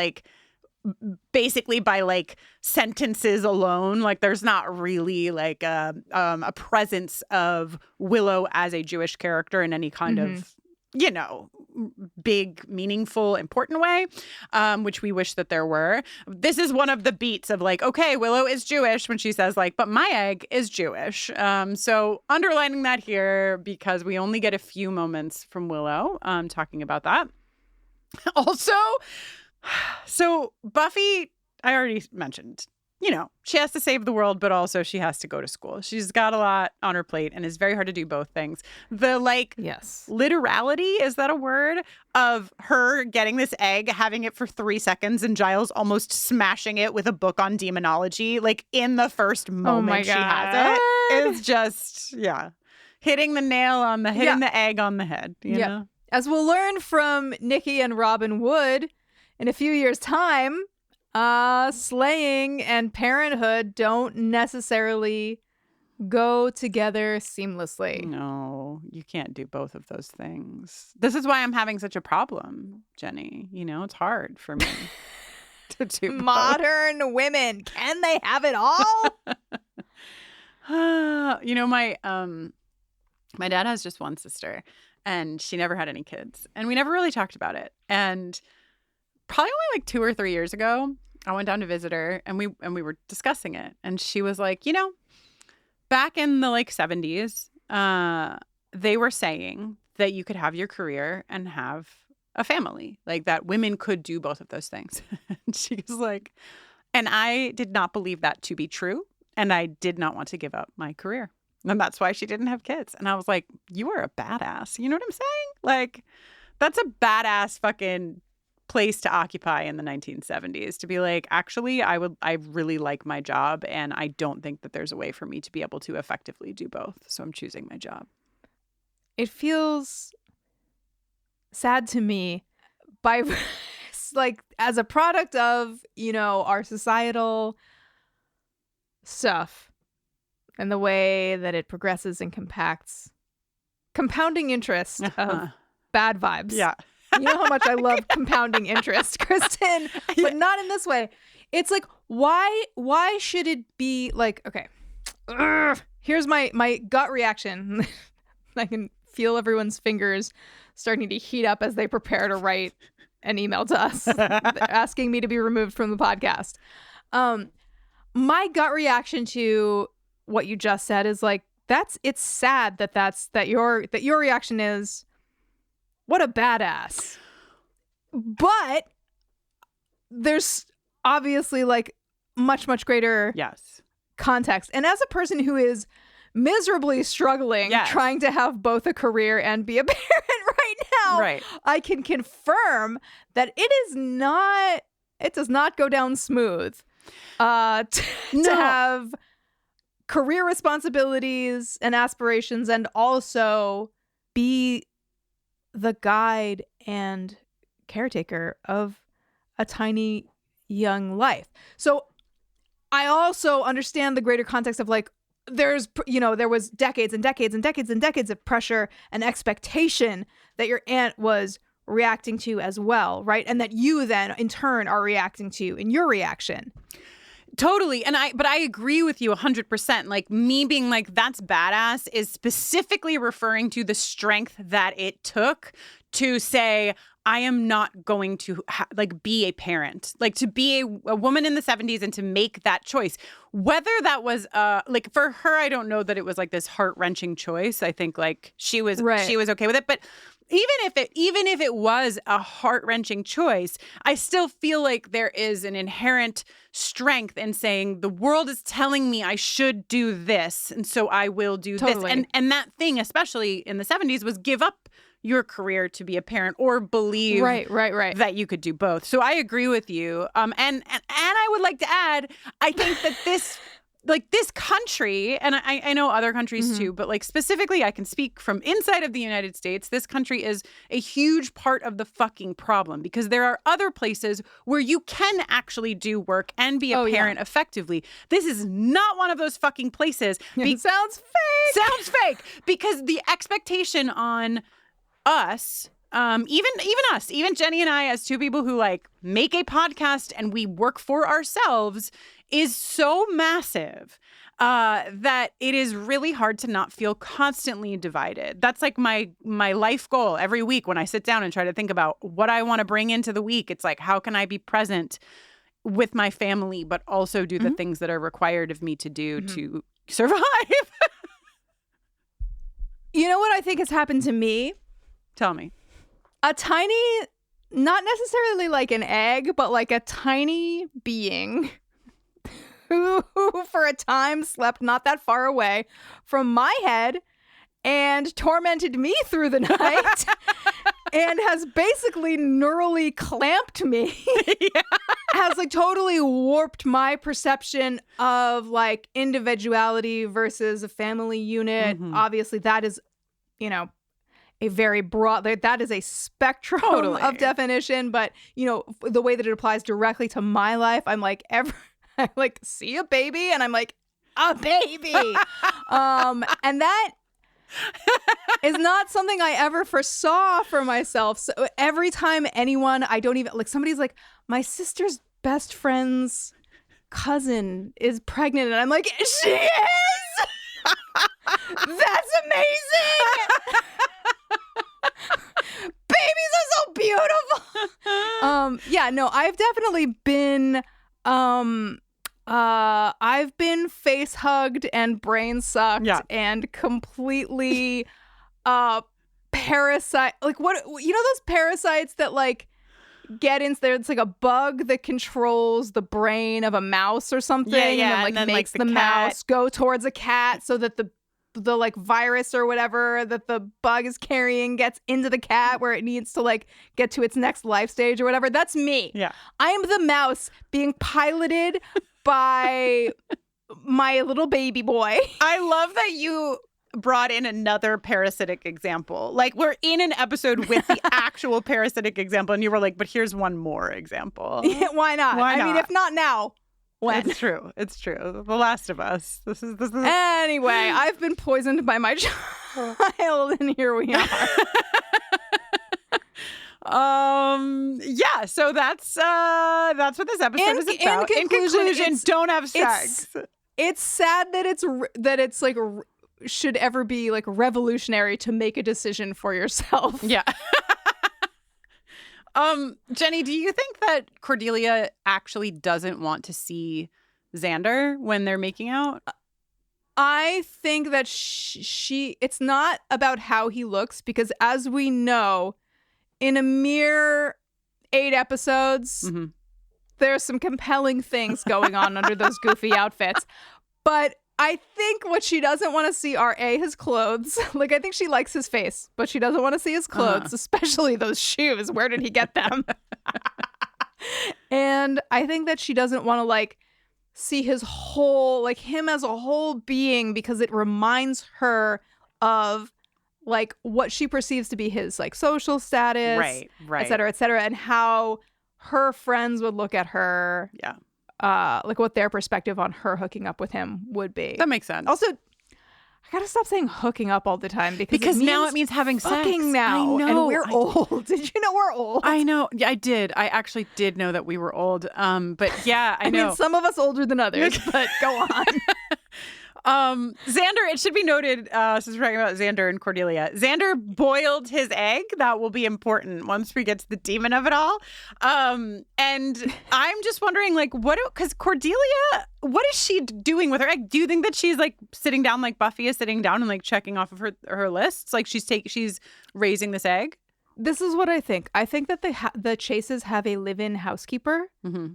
basically by sentences alone, there's not really a presence of Willow as a Jewish character in any kind of big, meaningful, important way, which we wish that there were. This is one of the beats of okay, Willow is Jewish when she says but my egg is Jewish. So underlining that here because we only get a few moments from Willow talking about that. Also, so Buffy, I already mentioned, she has to save the world, but also she has to go to school. She's got a lot on her plate and it's very hard to do both things. The literality, is that a word, of her getting this egg, having it for 3 seconds and Giles almost smashing it with a book on demonology, in the first moment she has it, is just, hitting the nail on the, hitting the egg on the head, you know? As we'll learn from Nikki and Robin Wood in a few years' time, slaying and parenthood don't necessarily go together seamlessly. No, you can't do both of those things. This is why I'm having such a problem, Jenny. It's hard for me to do both. Modern women, can they have it all? My dad has just one sister and she never had any kids and we never really talked about it. And probably only 2 or 3 years ago, I went down to visit her and we were discussing it. And she was like, back in the 70s, they were saying that you could have your career and have a family, like that women could do both of those things. And she was like, and I did not believe that to be true. And I did not want to give up my career. And that's why she didn't have kids. And I was like, you are a badass. You know what I'm saying? Like, that's a badass fucking place to occupy in the 1970s, to be like, actually, I really like my job. And I don't think that there's a way for me to be able to effectively do both. So I'm choosing my job. It feels sad to me by like as a product of, you know, our societal stuff and the way that it progresses and compacts, compounding interest of bad vibes. Yeah. You know how much I love compounding interest, Kristin, but not in this way. It's like, why should it be like, okay, here's my gut reaction. I can feel everyone's fingers starting to heat up as they prepare to write an email to us asking me to be removed from the podcast. My gut reaction to what you just said is like, it's sad that your reaction is, what a badass. But there's obviously like much, much greater context. And as a person who is miserably struggling, trying to have both a career and be a parent right now, I can confirm that it does not go down smooth to have career responsibilities and aspirations and also be the guide and caretaker of a tiny young life. So I also understand the greater context of like, there was decades and decades and decades and decades of pressure and expectation that your aunt was reacting to as well, right? And that you then in turn are reacting to in your reaction. Totally. But I agree with you 100%. Like, me being like, that's badass is specifically referring to the strength that it took to say, I am not going to be a parent, like to be a woman in the 70s and to make that choice. Whether that was like for her, I don't know that it was like this heart-wrenching choice. I think like she was okay with it. But even if it was a heart-wrenching choice, I still feel like there is an inherent strength in saying the world is telling me I should do this, and so I will do this. And that thing, especially in the 70s, was give up your career to be a parent or believe that you could do both. So I agree with you. And I would like to add, I think that this country, and I know other countries too, but like specifically I can speak from inside of the United States, this country is a huge part of the fucking problem because there are other places where you can actually do work and be a parent effectively. This is not one of those fucking places. Sounds fake. Sounds fake. Because the expectation on us, even Jenny and I as two people who like make a podcast and we work for ourselves is so massive that it is really hard to not feel constantly divided. That's like my life goal every week when I sit down and try to think about what I want to bring into the week. It's like, how can I be present with my family, but also do the things that are required of me to do to survive? You know what I think has happened to me? Tell me. A tiny, not necessarily like an egg, but like a tiny being who for a time slept not that far away from my head and tormented me through the night and has basically neurally clamped me. Has like totally warped my perception of like individuality versus a family unit. Obviously that is, you know, a very broad, that is a spectrum of definition, but you know, the way that it applies directly to my life, I'm like, I like see a baby and I'm like, a baby. And that is not something I ever foresaw for myself. So every time anyone, I don't even, like somebody's like, my sister's best friend's cousin is pregnant. And I'm like, she is? That's amazing. Babies are so beautiful. I've definitely been I've been face hugged and brain sucked and completely parasite, like what, you know those parasites that like get into there, it's like a bug that controls the brain of a mouse or something, and then makes the mouse go towards a cat so that the like virus or whatever that the bug is carrying gets into the cat where it needs to like get to its next life stage or whatever. That's me. Yeah. I am the mouse being piloted by my little baby boy. I love that you brought in another parasitic example. Like, we're in an episode with the actual parasitic example, and you were like, but here's one more example. Yeah, why not? Why not? I mean, if not now, when? It's true. It's true. The Last of Us. This is. Anyway, I've been poisoned by my child, and here we are. Yeah, so that's what this episode is about. In conclusion, don't have sex. It's sad that it's like should ever be like revolutionary to make a decision for yourself. Yeah. Jenny, do you think that Cordelia actually doesn't want to see Xander when they're making out? I think that she it's not about how he looks, because as we know, in a mere 8 episodes, there's some compelling things going on under those goofy outfits. But I think what she doesn't want to see are his clothes. Like, I think she likes his face, but she doesn't want to see his clothes, especially those shoes. Where did he get them? And I think that she doesn't want to like see his whole, like him as a whole being, because it reminds her of like what she perceives to be his like social status, right, et cetera, and how her friends would look at her. Yeah. Like what their perspective on her hooking up with him would be. That makes sense. Also, I gotta stop saying hooking up all the time because now it means having sex. Now, I know. and we're old. Did you know we're old? I know. Yeah, I did. I actually did know that we were old. But yeah, I know. mean, some of us older than others. But go on. Xander, it should be noted, since we're talking about Xander and Cordelia, Xander boiled his egg. That will be important once we get to the demon of it all. And I'm just wondering, like, because Cordelia, what is she doing with her egg? Do you think that she's like sitting down like Buffy is sitting down and like checking off of her lists? Like she's raising this egg? This is what I think. I think that the Chases have a live-in housekeeper. Mm-hmm.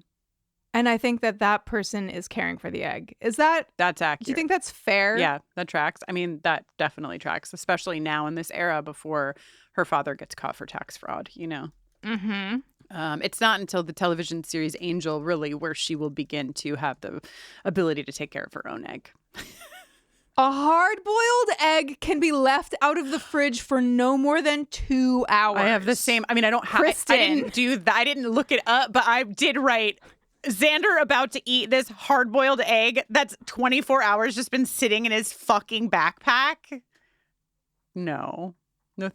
And I think that person is caring for the egg. That's accurate? Do you think that's fair? Yeah, that tracks. I mean, that definitely tracks, especially now in this era before her father gets caught for tax fraud, you know? Mm-hmm. It's not until the television series Angel, really, where she will begin to have the ability to take care of her own egg. A hard-boiled egg can be left out of the fridge for no more than 2 hours. I have the same. I mean, I don't have. Kristin. I didn't do that. I didn't look it up, but I did write Xander about to eat this hard-boiled egg that's 24 hours just been sitting in his fucking backpack. No,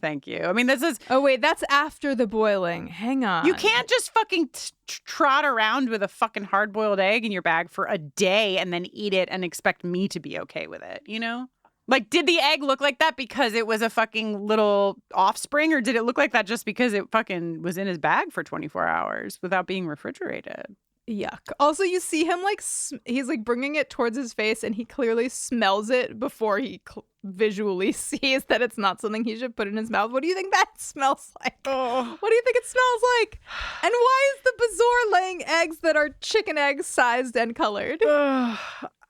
thank you. I mean, this is... Oh, wait, that's after the boiling. Hang on. You can't just fucking trot around with a fucking hard-boiled egg in your bag for a day and then eat it and expect me to be okay with it, you know? Like, did the egg look like that because it was a fucking little offspring, or did it look like that just because it fucking was in his bag for 24 hours without being refrigerated? Yuck. Also, you see him like he's like bringing it towards his face, and he clearly smells it before he visually sees that it's not something he should put in his mouth. What do you think that smells like? Oh. What do you think it smells like? And why is the Bezoar laying eggs that are chicken eggs sized and colored?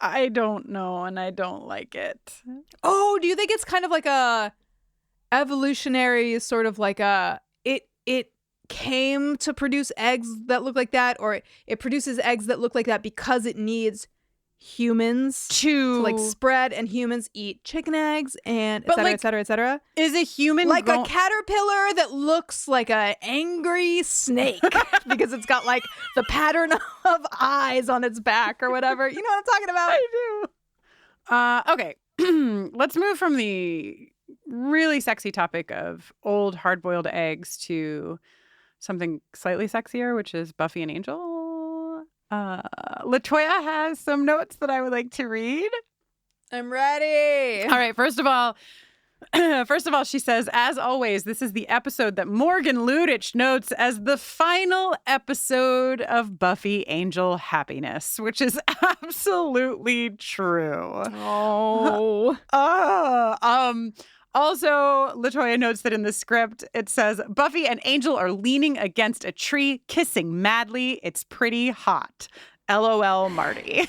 I don't know, and I don't like it. Oh, do you think it's kind of like a evolutionary sort of like a it came to produce eggs that look like that, or it produces eggs that look like that because it needs humans to like spread, and humans eat chicken eggs, and et cetera, et cetera, et cetera. Is a human like a caterpillar that looks like an angry snake because it's got like the pattern of eyes on its back or whatever? You know what I'm talking about? I do. Okay, let's move from the really sexy topic of old hard-boiled eggs to something slightly sexier, which is Buffy and Angel. LaToya has some notes that I would like to read. I'm ready. All right. First of all, she says, as always, this is the episode that Morgan Ludich notes as the final episode of Buffy Angel Happiness, which is absolutely true. Oh. Also, LaToya notes that in the script, it says, Buffy and Angel are leaning against a tree, kissing madly. It's pretty hot. LOL, Marty.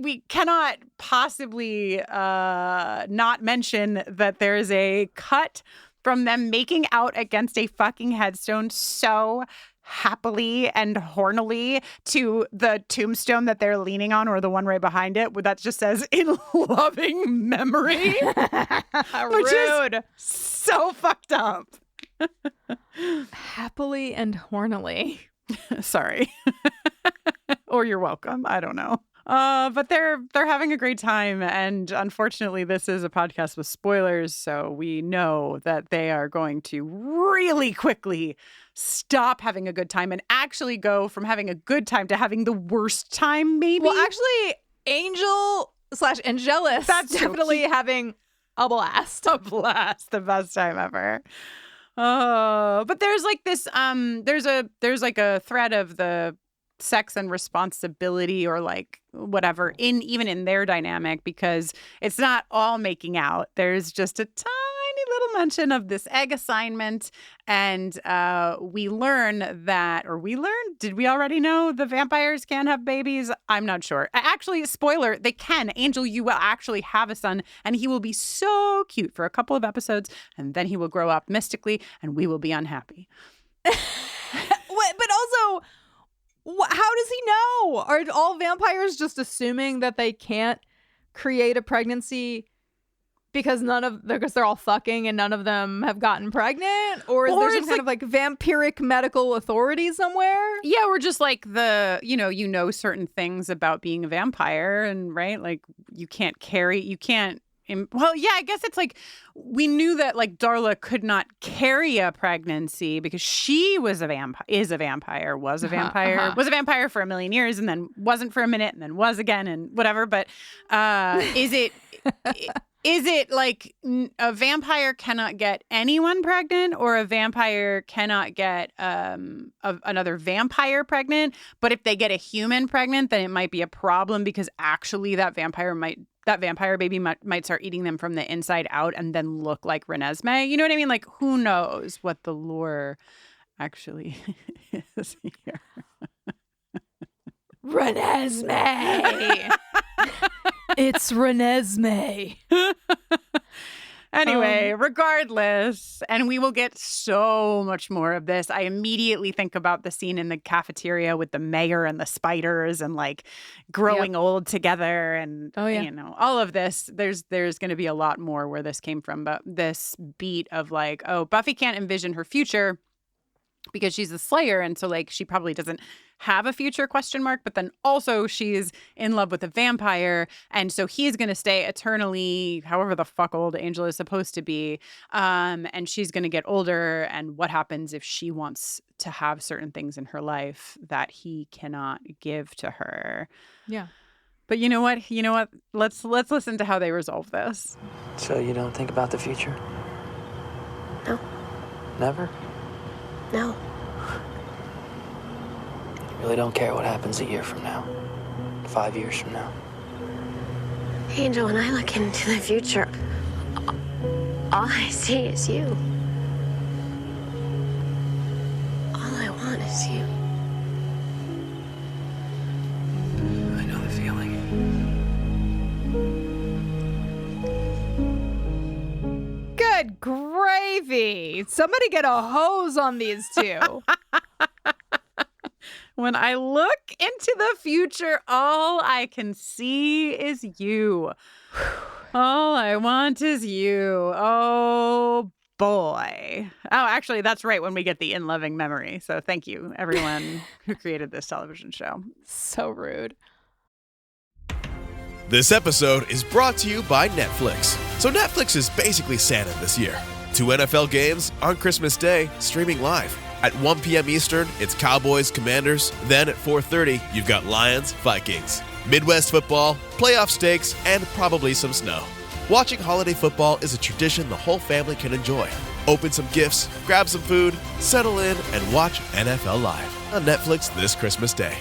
We cannot possibly not mention that there is a cut from them making out against a fucking headstone so happily and hornily to the tombstone that they're leaning on, or the one right behind it, where that just says, in loving memory. Which Rude. is so fucked up. Happily and hornily. Sorry. Or you're welcome. I don't know. But they're having a great time, and unfortunately this is a podcast with spoilers, so we know that they are going to really quickly stop having a good time and actually go from having a good time to having the worst time, maybe. Well, actually, Angel/Angelus That's definitely having a blast. A blast, the best time ever. But there's like this there's like a thread of the sex and responsibility, or like whatever, even in their dynamic, because it's not all making out. There's just a tiny little mention of this egg assignment, and did we already know the vampires can have babies? I'm not sure. Actually, spoiler, they can. Angel, you will actually have a son, and he will be so cute for a couple of episodes, and then he will grow up mystically, and we will be unhappy. But also, how does he know? Are all vampires just assuming that they can't create a pregnancy because they're all fucking and none of them have gotten pregnant? Or is there some kind of like vampiric medical authority somewhere? Yeah, we're just like certain things about being a vampire, and right, like you can't. Well, yeah, I guess it's like we knew that like Darla could not carry a pregnancy because she was a vampire for a million years, and then wasn't for a minute, and then was again, and whatever. But is it like a vampire cannot get anyone pregnant, or a vampire cannot get another vampire pregnant? But if they get a human pregnant, then it might be a problem, because actually that vampire baby might start eating them from the inside out and then look like Renesmee. You know what I mean? Like, who knows what the lore actually is here. Renesmee! It's Renesmee. Anyway, regardless, and we will get so much more of this. I immediately think about the scene in the cafeteria with the mayor and the spiders, and like growing old together, and all of this. There's going to be a lot more where this came from, but this beat of like, oh, Buffy can't envision her future because she's the Slayer, and so like she probably doesn't have a future ? But then also she's in love with a vampire, and so he's going to stay eternally, however the fuck old Angel is supposed to be, and she's going to get older. And what happens if she wants to have certain things in her life that he cannot give to her? Yeah. But you know what? Let's listen to how they resolve this. So you don't think about the future? No. Never? No. Really don't care what happens a year from now, 5 years from now. Angel, when I look into the future, all I see is you. All I want is you. I know the feeling. Good gravy. Somebody get a hose on these two. When I look into the future, all I can see is you. All I want is you. Oh, boy. Oh, actually, that's right, when we get the in loving memory. So thank you, everyone who created this television show. So rude. This episode is brought to you by Netflix. So Netflix is basically Santa this year. 2 NFL games on Christmas Day, streaming live. At 1 p.m. Eastern, it's Cowboys, Commanders. Then at 4:30, you've got Lions, Vikings. Midwest football, playoff stakes, and probably some snow. Watching holiday football is a tradition the whole family can enjoy. Open some gifts, grab some food, settle in, and watch NFL Live on Netflix this Christmas Day.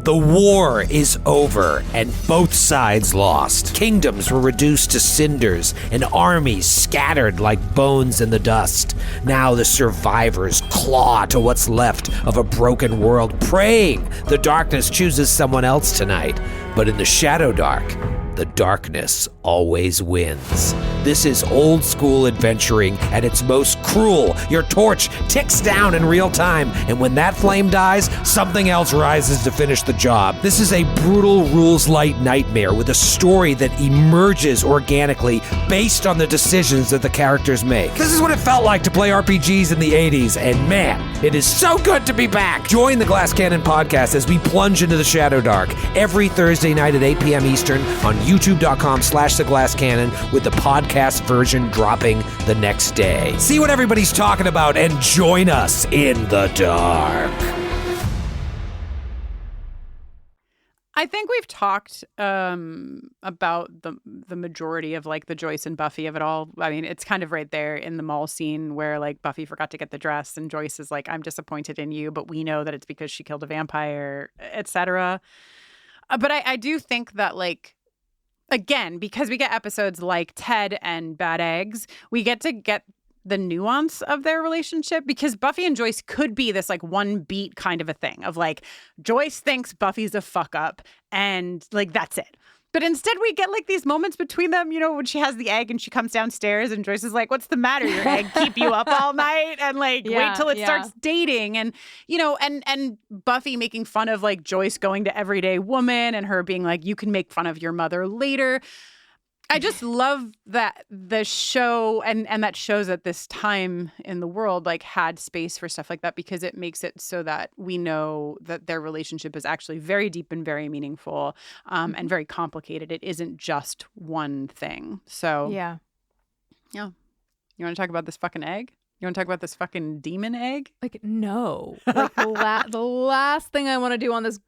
The war is over, and both sides lost. Kingdoms were reduced to cinders, and armies scattered like bones in the dust. Now the survivors claw to what's left of a broken world, praying the darkness chooses someone else tonight. But in the Shadow Dark, the darkness always wins. This is old school adventuring at its most cruel. Your torch ticks down in real time, and when that flame dies, something else rises to finish the job. This is a brutal rules-light nightmare with a story that emerges organically based on the decisions that the characters make. This is what it felt like to play RPGs in the 80s, and man, it is so good to be back. Join the Glass Cannon podcast as we plunge into the Shadow Dark every Thursday night at 8 p.m. Eastern on youtube.com/theglasscannon with the podcast version dropping the next day. See what everybody's talking about and join us in the dark. I think we've talked about the majority of like the Joyce and Buffy of it all. I mean, it's kind of right there in the mall scene where like Buffy forgot to get the dress and Joyce is like, I'm disappointed in you, but we know that it's because she killed a vampire, etc. But I do think that like, again, because we get episodes like Ted and Bad Eggs, we get to get the nuance of their relationship, because Buffy and Joyce could be this like one beat kind of a thing of like Joyce thinks Buffy's a fuck up and like that's it. But instead we get like these moments between them, you know, when she has the egg and she comes downstairs and Joyce is like, what's the matter? Your egg keep you up all night? And like, wait till it starts dating. And, you know, and Buffy making fun of like Joyce going to Everyday Woman and her being like, you can make fun of your mother later. I just love that the show and that shows at this time in the world like had space for stuff like that, because it makes it so that we know that their relationship is actually very deep and very meaningful and very complicated. It isn't just one thing. So yeah. You want to talk about this fucking egg? You want to talk about this fucking demon egg? Like, no. Like the last thing I want to do on this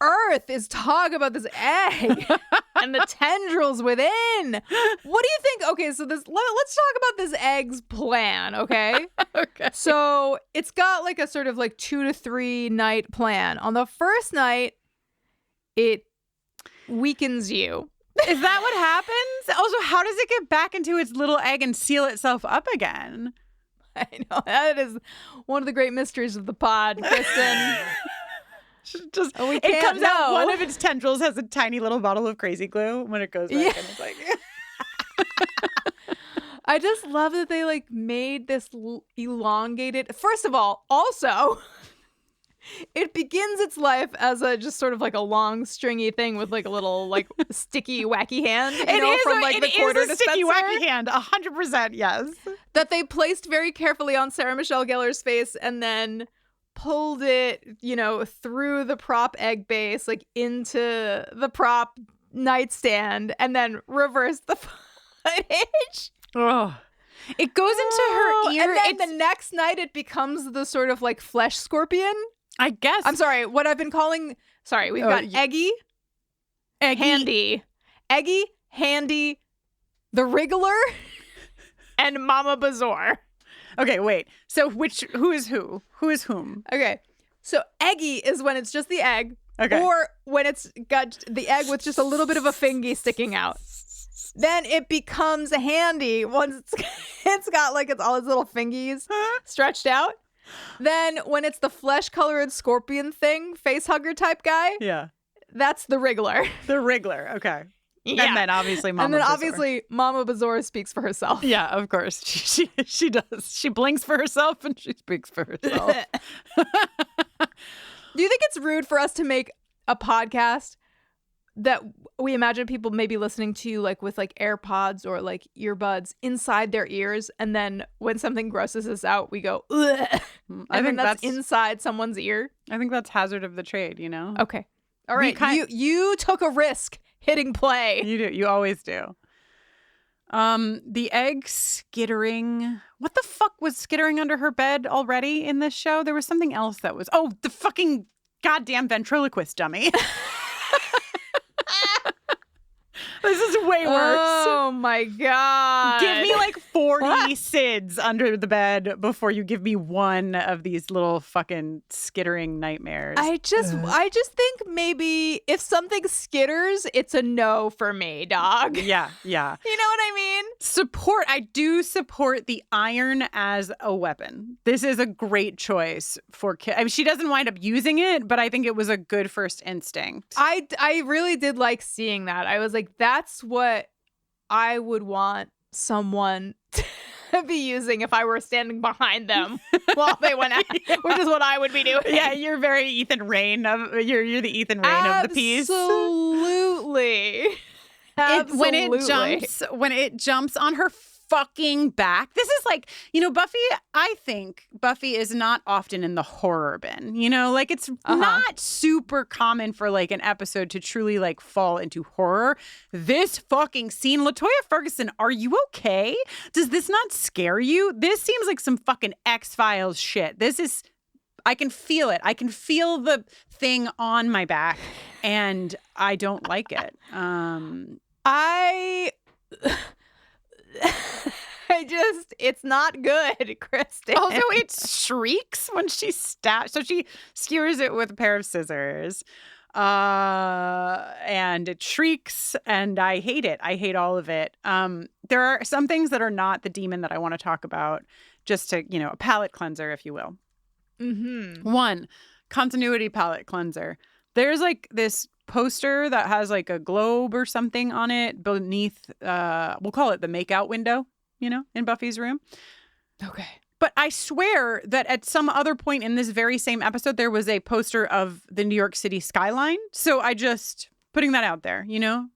earth is talk about this egg and the tendrils within. What do you think? Okay, so let's talk about this egg's plan, okay? Okay. So it's got like a sort of like 2 to 3 night plan. On the first night, it weakens you. Is that what happens? Also, how does it get back into its little egg and seal itself up again? I know. That is one of the great mysteries of the pod, Kristin. Just it comes out, one of its tendrils has a tiny little bottle of crazy glue when it goes back and it's like I just love that they like made this elongated. First of all, also it begins its life as a just sort of like a long stringy thing with like a little like sticky wacky hand, from like the quarter dispenser. Sticky wacky hand, 100%, yes. That they placed very carefully on Sarah Michelle Gellar's face and then pulled it, through the prop egg base, like into the prop nightstand, and then reversed the footage. Oh, it goes into her ear. And then the next night, it becomes the sort of like flesh scorpion. I guess. I'm sorry. What I've been calling. Sorry, we've got Eggy, Handy, Eggy, Handy, the Wriggler, and Mama Bezoar. Okay, wait. So who is who? Who is whom? Okay. So eggy is when it's just the egg. Okay. Or when it's got the egg with just a little bit of a fingy sticking out. Then it becomes handy once it's got like all its little fingies stretched out. Then when it's the flesh-colored scorpion thing, face hugger type guy. Yeah. That's the Wriggler. The Wriggler. Okay. Yeah. And then obviously Mama Bezoar speaks for herself. Yeah, of course. She does. She blinks for herself and she speaks for herself. Do you think it's rude for us to make a podcast that we imagine people maybe listening to like with like AirPods or like earbuds inside their ears, and then when something grosses us out, we go, ugh. I think that's inside someone's ear? I think that's hazard of the trade, Okay. All right. You took a risk hitting play. You do. You always do. The egg skittering. What the fuck was skittering under her bed already in this show? There was something else that was. Oh, the fucking goddamn ventriloquist dummy. The This is way worse. Oh my God. Give me like 40 SIDS under the bed before you give me one of these little fucking skittering nightmares. I just think maybe if something skitters, it's a no for me, dog. Yeah. You know what I mean? I do support the iron as a weapon. This is a great choice for kids. I mean, she doesn't wind up using it, but I think it was a good first instinct. I really did like seeing that. I was like, that's what I would want someone to be using if I were standing behind them while they went out, which is what I would be doing. Yeah, you're very Ethan Rain you're the Ethan Rain of the piece. Absolutely. When it jumps on her fucking back. This is like, Buffy, I think Buffy is not often in the horror bin. Like it's not super common for like an episode to truly like fall into horror. This fucking scene, LaToya Ferguson, are you okay? Does this not scare you? This seems like some fucking X-Files shit. I can feel it. I can feel the thing on my back and I don't like it. It's not good, Kristin. Also, it shrieks when she stabs. So she skewers it with a pair of scissors. And it shrieks, and I hate it. I hate all of it. There are some things that are not the demon that I want to talk about, just to, a palate cleanser, if you will. Mm-hmm. One, continuity palate cleanser. There's like this poster that has like a globe or something on it beneath, we'll call it the makeout window, in Buffy's room. Okay. But I swear that at some other point in this very same episode, there was a poster of the New York City skyline. So I just putting that out there,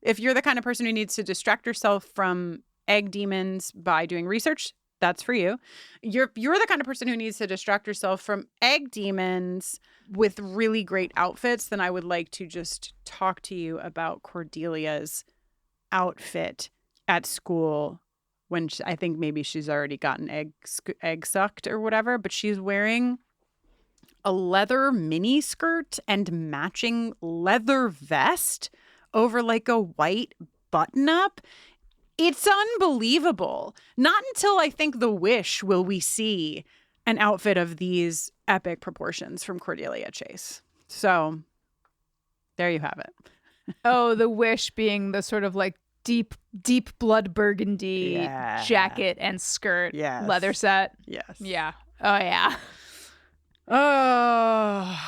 if you're the kind of person who needs to distract yourself from egg demons by doing research, that's for you. You're the kind of person who needs to distract yourself from egg demons with really great outfits, then I would like to just talk to you about Cordelia's outfit at school when I think maybe she's already gotten egg sucked or whatever, but she's wearing a leather mini skirt and matching leather vest over like a white button up. It's unbelievable. Not until I think The Wish will we see an outfit of these epic proportions from Cordelia Chase. So there you have it. Oh, The Wish being the sort of like deep blood burgundy jacket and skirt leather set. Yes. Yeah. Oh, yeah. Oh,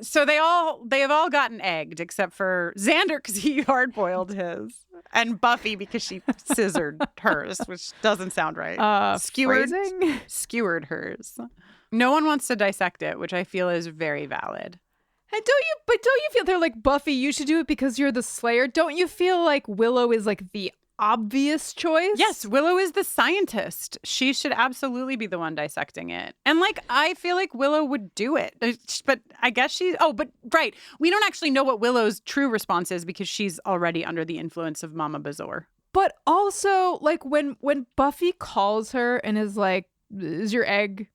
so they have all gotten egged except for Xander because he hard-boiled his, and Buffy because she scissored hers, which doesn't sound right. Skewered hers. No one wants to dissect it, which I feel is very valid. And don't you feel they're like, Buffy, you should do it because you're the Slayer? Don't you feel like Willow is like the obvious choice? Yes, Willow is the scientist. She should absolutely be the one dissecting it. And like, I feel like Willow would do it. But I guess right. We don't actually know what Willow's true response is because she's already under the influence of Mama Bezoar. But also, like, when Buffy calls her and is like, is your egg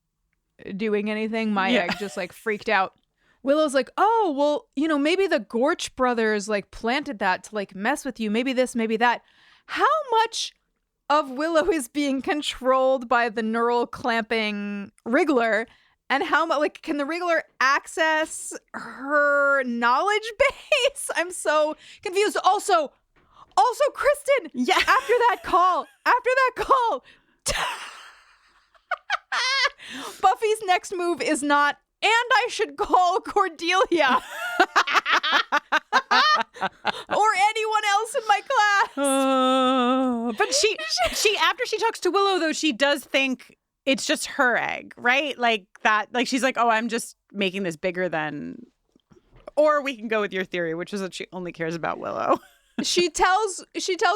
doing anything? My egg just like freaked out. Willow's like, oh, well, maybe the Gorch Brothers like planted that to like mess with you. Maybe this, maybe that. How much of Willow is being controlled by the neural clamping Wriggler? And how much, like, can the Wriggler access her knowledge base? I'm so confused. Also, Kristin, after that call, Buffy's next move is not, and I should call Cordelia or anyone else in my class. But she after she talks to Willow, though, she does think it's just her egg, right? Like that, like she's like, oh, I'm just making this bigger than, or we can go with your theory, which is that she only cares about Willow. She tells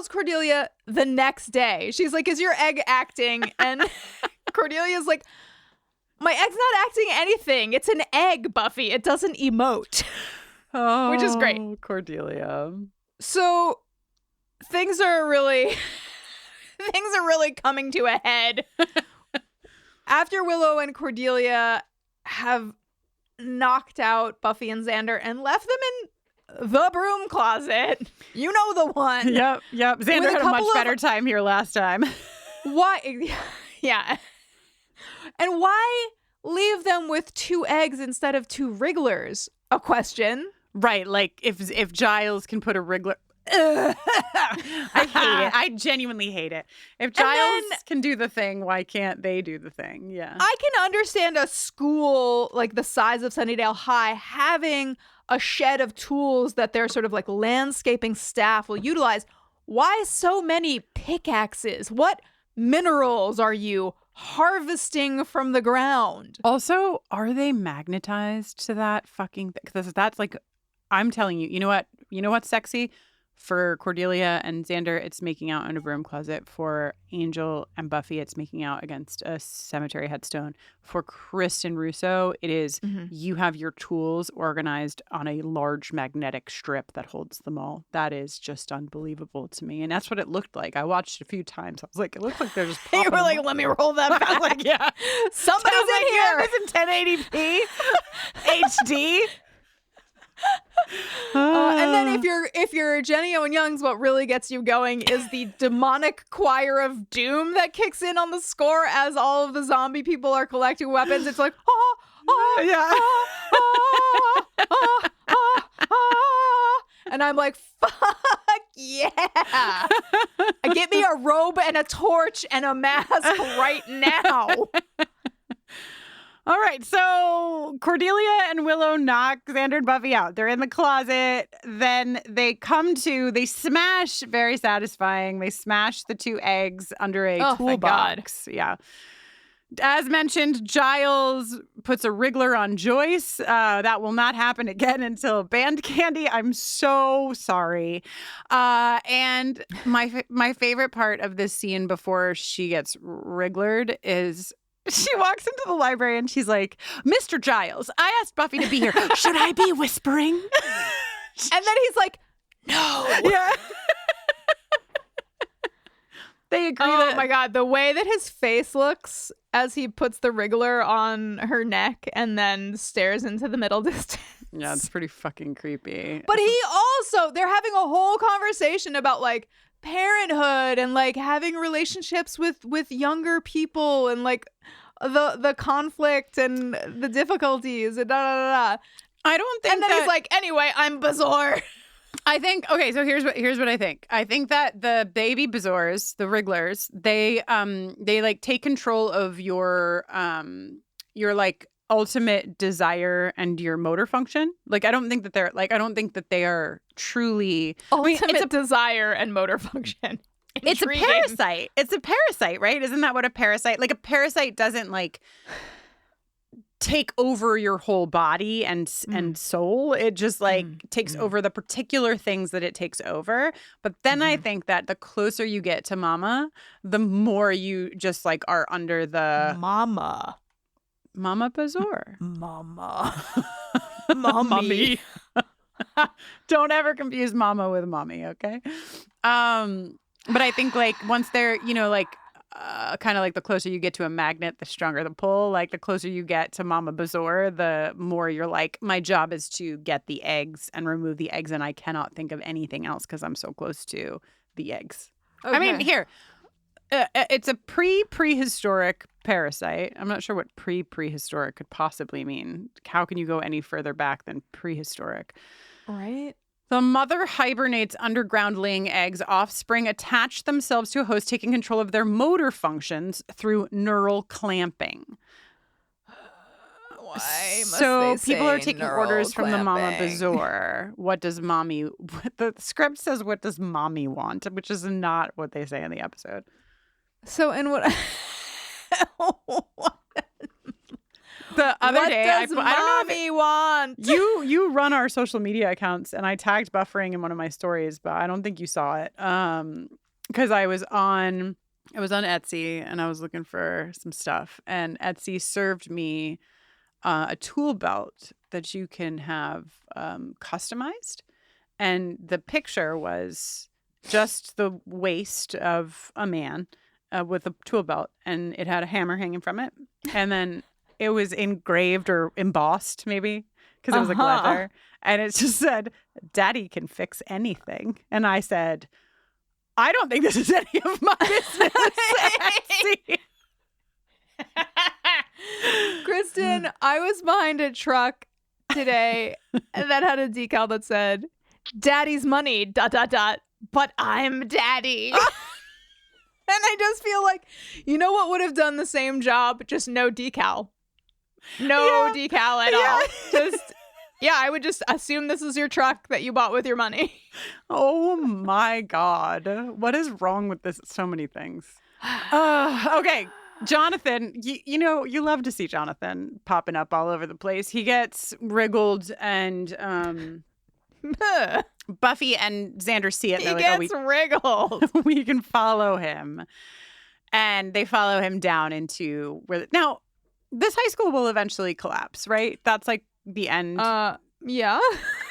Cordelia the next day. She's like, is your egg acting? And Cordelia's like, my egg's not acting anything. It's an egg, Buffy. It doesn't emote. Oh, which is great. Cordelia. So things are really coming to a head. After Willow and Cordelia have knocked out Buffy and Xander and left them the broom closet. You know the one. Yep. Xander had a much better time here last time. Why? Yeah. And why leave them with 2 eggs instead of 2 wrigglers? A question. Right. Like if Giles can put a wriggler. I hate it. I genuinely hate it. If Giles can do the thing, why can't they do the thing? Yeah. I can understand a school like the size of Sunnydale High having a shed of tools that their sort of like landscaping staff will utilize. Why so many pickaxes? What minerals are you harvesting from the ground? Also, are they magnetized to that fucking thing? Because that's like, I'm telling you, you know what's sexy? For Cordelia and Xander, it's making out in a broom closet. For Angel and Buffy, it's making out against a cemetery headstone. For Kristin Russo, it is you have your tools organized on a large magnetic strip that holds them all. That is just unbelievable to me. And that's what it looked like. I watched it a few times. I was like, it looked like they're just popping. You were like, let me roll that back. Like, yeah. Somebody's in here. It's in 1080p HD. And then if you're Jenny Owen Young's, what really gets you going is the demonic choir of doom that kicks in on the score as all of the zombie people are collecting weapons. It's like, and I'm like, fuck yeah. Get me a robe and a torch and a mask right now. All right, so Cordelia and Willow knock Xander and Buffy out. They're in the closet. Then they smash, very satisfying. They smash the 2 eggs under a toolbox. Yeah. As mentioned, Giles puts a wriggler on Joyce. That will not happen again until Band Candy. I'm so sorry. And my favorite part of this scene before she gets wrigglered is she walks into the library and she's like, Mr. Giles, I asked Buffy to be here. Should I be whispering? And then he's like, no. Yeah. They agree Oh my God. The way that his face looks as he puts the wriggler on her neck and then stares into the middle distance. Yeah, it's pretty fucking creepy. But they're having a whole conversation about like parenthood and like having relationships with younger people and like the conflict and the difficulties and I don't think and then he's like, anyway, I'm Bezoar. I think, okay, so here's what I think. I think that the baby Bezoars, the wrigglers, they like take control of your like ultimate desire and your motor function. Like, I don't think that they are truly ultimate desire and motor function. It's a parasite. It's a parasite, right? Isn't that what a parasite? Like, a parasite doesn't like take over your whole body and soul. It just like takes over the particular things that it takes over. But then I think that the closer you get to Mama, the more you just like are under the Mama Bezoar. Mama. Mommy. Don't ever confuse Mama with Mommy, okay? But I think like once they're, like kind of like the closer you get to a magnet, the stronger the pull. Like the closer you get to Mama Bezoar, the more you're like, my job is to get the eggs and remove the eggs, and I cannot think of anything else because I'm so close to the eggs. Okay. I mean, here, it's a prehistoric parasite. I'm not sure what prehistoric could possibly mean. How can you go any further back than prehistoric? Right. The mother hibernates underground, laying eggs. Offspring attach themselves to a host, taking control of their motor functions through neural clamping. Why must so they people are say taking neural orders from the Mama clamping? Bezoar. What does mommy? The script says, "What does mommy want?" Which is not what they say in the episode. So, and what? The other what day, does I don't know if want? You run our social media accounts, and I tagged buffering in one of my stories, but I don't think you saw it. Because I was on Etsy and I was looking for some stuff, and Etsy served me a tool belt that you can have customized, and the picture was just the waist of a man with a tool belt, and it had a hammer hanging from it, and then it was engraved or embossed, maybe. because it was like leather. And it just said, Daddy can fix anything. And I said, I don't think this is any of my business. Kristin, I was behind a truck today that had a decal that said, Daddy's money, ... but I'm Daddy. And I just feel like, you know what would have done the same job? Just no decal. No decal at all. Just, I would just assume this is your truck that you bought with your money. Oh my God. What is wrong with this? So many things. Okay. Jonathan, you know, you love to see Jonathan popping up all over the place. He gets wriggled and Buffy and Xander see it. He gets wriggled. We can follow him. And they follow him down into where... Now, this high school will eventually collapse, right? That's like the end. Yeah.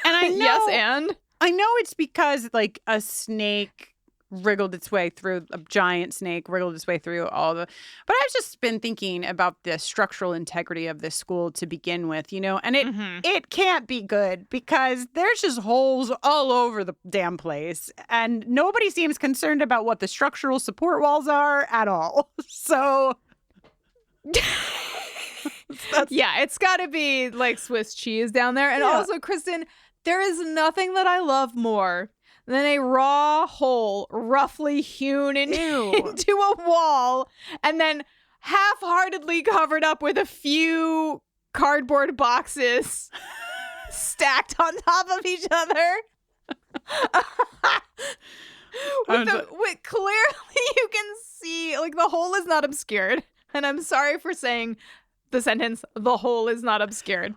And I know... Yes, and? I know it's because like a snake wriggled its way through, a giant snake wriggled its way through all the... But I've just been thinking about the structural integrity of this school to begin with, you know? And it can't be good because there's just holes all over the damn place. And nobody seems concerned about what the structural support walls are at all. So... Yeah, it's got to be like Swiss cheese down there. And also, Kristin, there is nothing that I love more than a raw hole roughly hewn into a wall and then half-heartedly covered up with a few cardboard boxes stacked on top of each other. With clearly you can see, like, the hole is not obscured. And I'm sorry for saying the sentence, the hole is not obscured.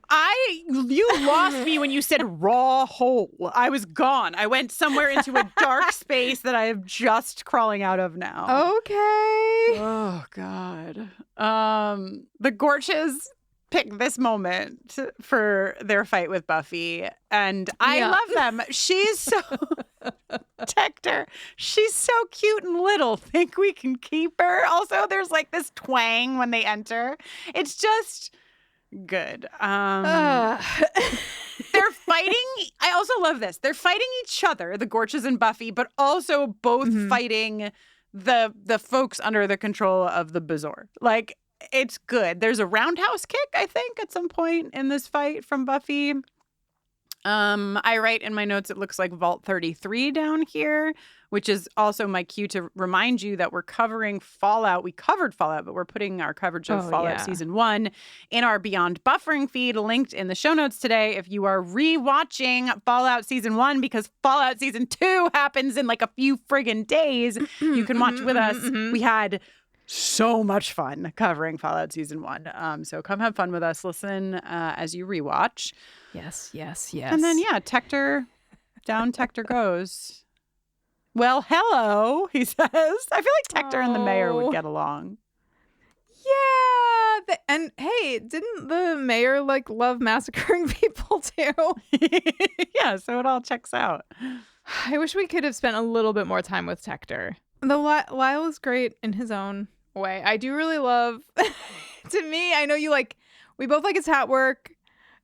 You lost me when you said raw hole. I was gone. I went somewhere into a dark space that I am just crawling out of now. Okay. Oh, God. The Gorches pick this moment for their fight with Buffy, and I love them. She's so... Tector, she's so cute and little. Think we can keep her? Also, there's like this twang when they enter. It's just good. They're fighting. I also love this. They're fighting each other, the Gorches and Buffy, but also both fighting the folks under the control of the Bezoar. Like, it's good. There's a roundhouse kick, I think, at some point in this fight from Buffy. I write in my notes, it looks like Vault 33 down here, which is also my cue to remind you that we're covering Fallout. We covered Fallout, but we're putting our coverage of Fallout Season 1 in our Beyond Buffering feed, linked in the show notes today. If you are rewatching Fallout Season 1, because Fallout Season 2 happens in like a few friggin' days, you can watch with us. We had so much fun covering Fallout Season 1. So come have fun with us. Listen as you rewatch. Yes. And then, Tector, down Tector goes. Well, hello, he says. I feel like Tector and the mayor would get along. Yeah. And hey, didn't the mayor like love massacring people too? Yeah, so it all checks out. I wish we could have spent a little bit more time with Tector. Though Lyle is great in his own way. I do really love, to me, I know you like, we both like his hat work.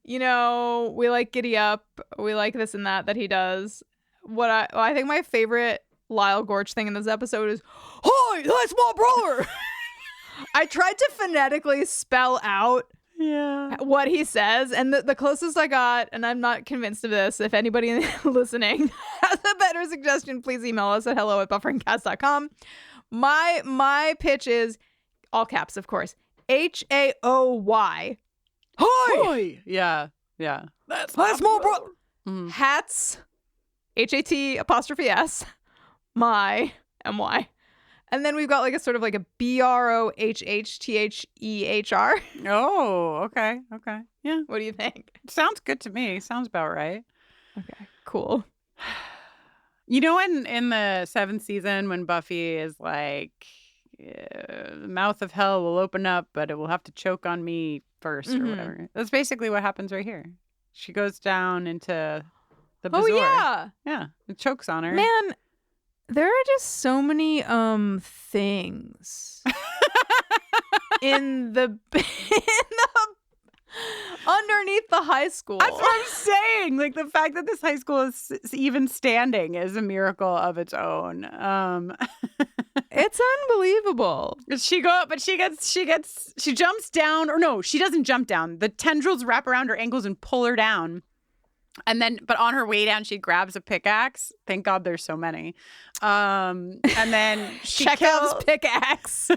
You know, we like Giddy Up. We like this and that he does. I think my favorite Lyle Gorch thing in this episode is, "Hi, that's my brother." I tried to phonetically spell out what he says, and the closest I got, and I'm not convinced of this, if anybody listening has a better suggestion, please email us at hello@bufferingcast.com. My pitch is, all caps, of course, HAOY. Hi! Yeah. That's my brother. Hats, HAT''S, my, MY. And then we've got like a sort of like a BROHHTHEHR. Oh, okay. Yeah. What do you think? Sounds good to me. Sounds about right. Okay, cool. You know, in the 7th season when Buffy is like, the mouth of hell will open up, but it will have to choke on me first or whatever. That's basically what happens right here. She goes down into the Bezoar. Oh, yeah. Yeah, it chokes on her. Man, there are just so many things underneath underneath the high school. That's what I'm saying. Like, the fact that this high school is even standing is a miracle of its own. It's unbelievable. She jumps down, or no, she doesn't jump down. The tendrils wrap around her ankles and pull her down. And then, but on her way down, she grabs a pickaxe. Thank God there's so many. And then she Chekhov's pickaxe.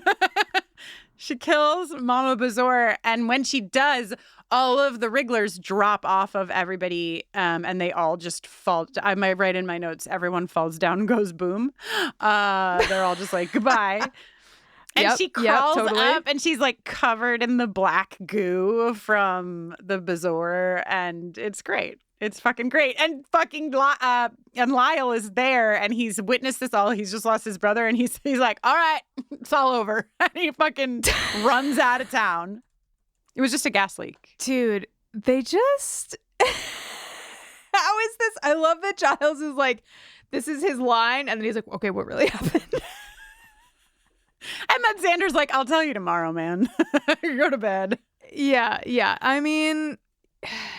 She kills Mama Bezoar. And when she does, all of the wrigglers drop off of everybody, and they all just fall. I might write in my notes, everyone falls down and goes boom. They're all just like, goodbye. And she crawls up, and she's like covered in the black goo from the Bezoar, and it's great. It's fucking great. And fucking and Lyle is there, and he's witnessed this all. He's just lost his brother, and he's like, all right, it's all over. And he fucking runs out of town. It was just a gas leak. Dude, they just... How is this? I love that Giles is like, this is his line, and then he's like, okay, what really happened? And then Xander's like, I'll tell you tomorrow, man. Go to bed. Yeah. I mean...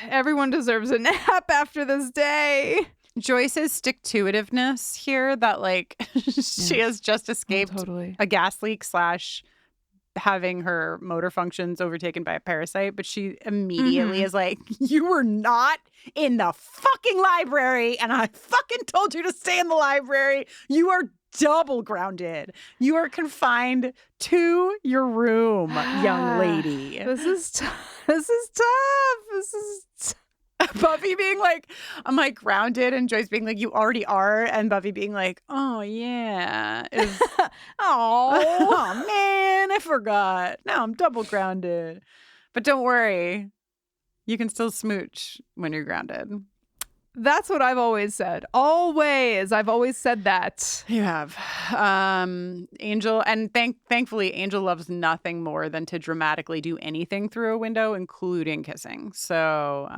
Everyone deserves a nap after this day. Joyce's stick-to-itiveness here, that like she has just escaped a gas leak / having her motor functions overtaken by a parasite, but she immediately is like, you were not in the fucking library, and I fucking told you to stay in the library. You are double grounded. You are confined to your room, young lady. This is tough. Buffy being like, am I grounded? And Joyce being like, you already are. And Buffy being like, oh, yeah. Oh, man, I forgot. Now I'm double grounded. But don't worry. You can still smooch when you're grounded. That's what I've always said. Always. I've always said that. You have. Angel, and thankfully, Angel loves nothing more than to dramatically do anything through a window, including kissing. So,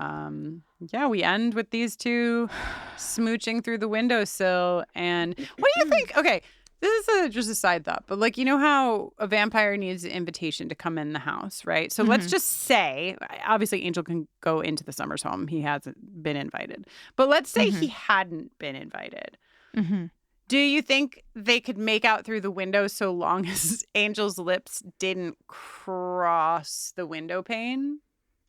yeah, we end with these two smooching through the windowsill. And what do you think? Okay, this is just a side thought, but like, you know how a vampire needs an invitation to come in the house, right? So let's just say, obviously Angel can go into the Summers home. He hasn't been invited. But let's say he hadn't been invited. Do you think they could make out through the window so long as Angel's lips didn't cross the window pane?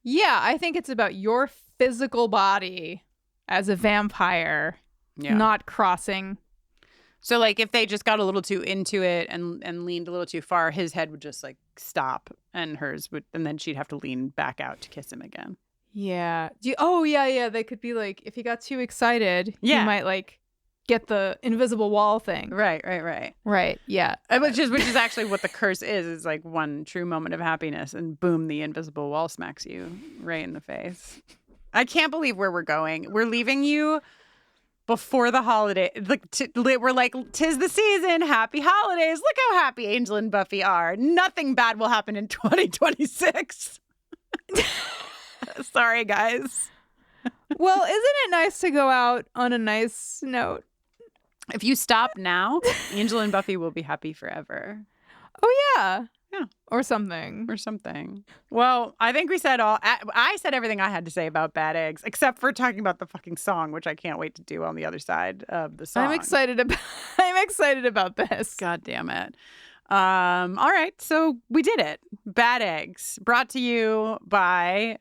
Yeah, I think it's about your physical body as a vampire not crossing. So, like, if they just got a little too into it and leaned a little too far, his head would just, like, stop, and hers would, and then she'd have to lean back out to kiss him again. Yeah. Yeah. They could be like, if he got too excited, he might, like, get the invisible wall thing. Right. Yeah. Which is actually what the curse is like one true moment of happiness, and boom, the invisible wall smacks you right in the face. I can't believe where we're going. We're leaving you before the holiday. We're like, 'tis the season. Happy holidays. Look how happy Angel and Buffy are. Nothing bad will happen in 2026. Sorry, guys. Well, isn't it nice to go out on a nice note? If you stop now, Angel and Buffy will be happy forever. Oh, yeah. Yeah. Or something. Well, I think we said I said everything I had to say about Bad Eggs, except for talking about the fucking song, which I can't wait to do on the other side of the song. I'm excited about this. God damn it. All right. So we did it. Bad Eggs, brought to you by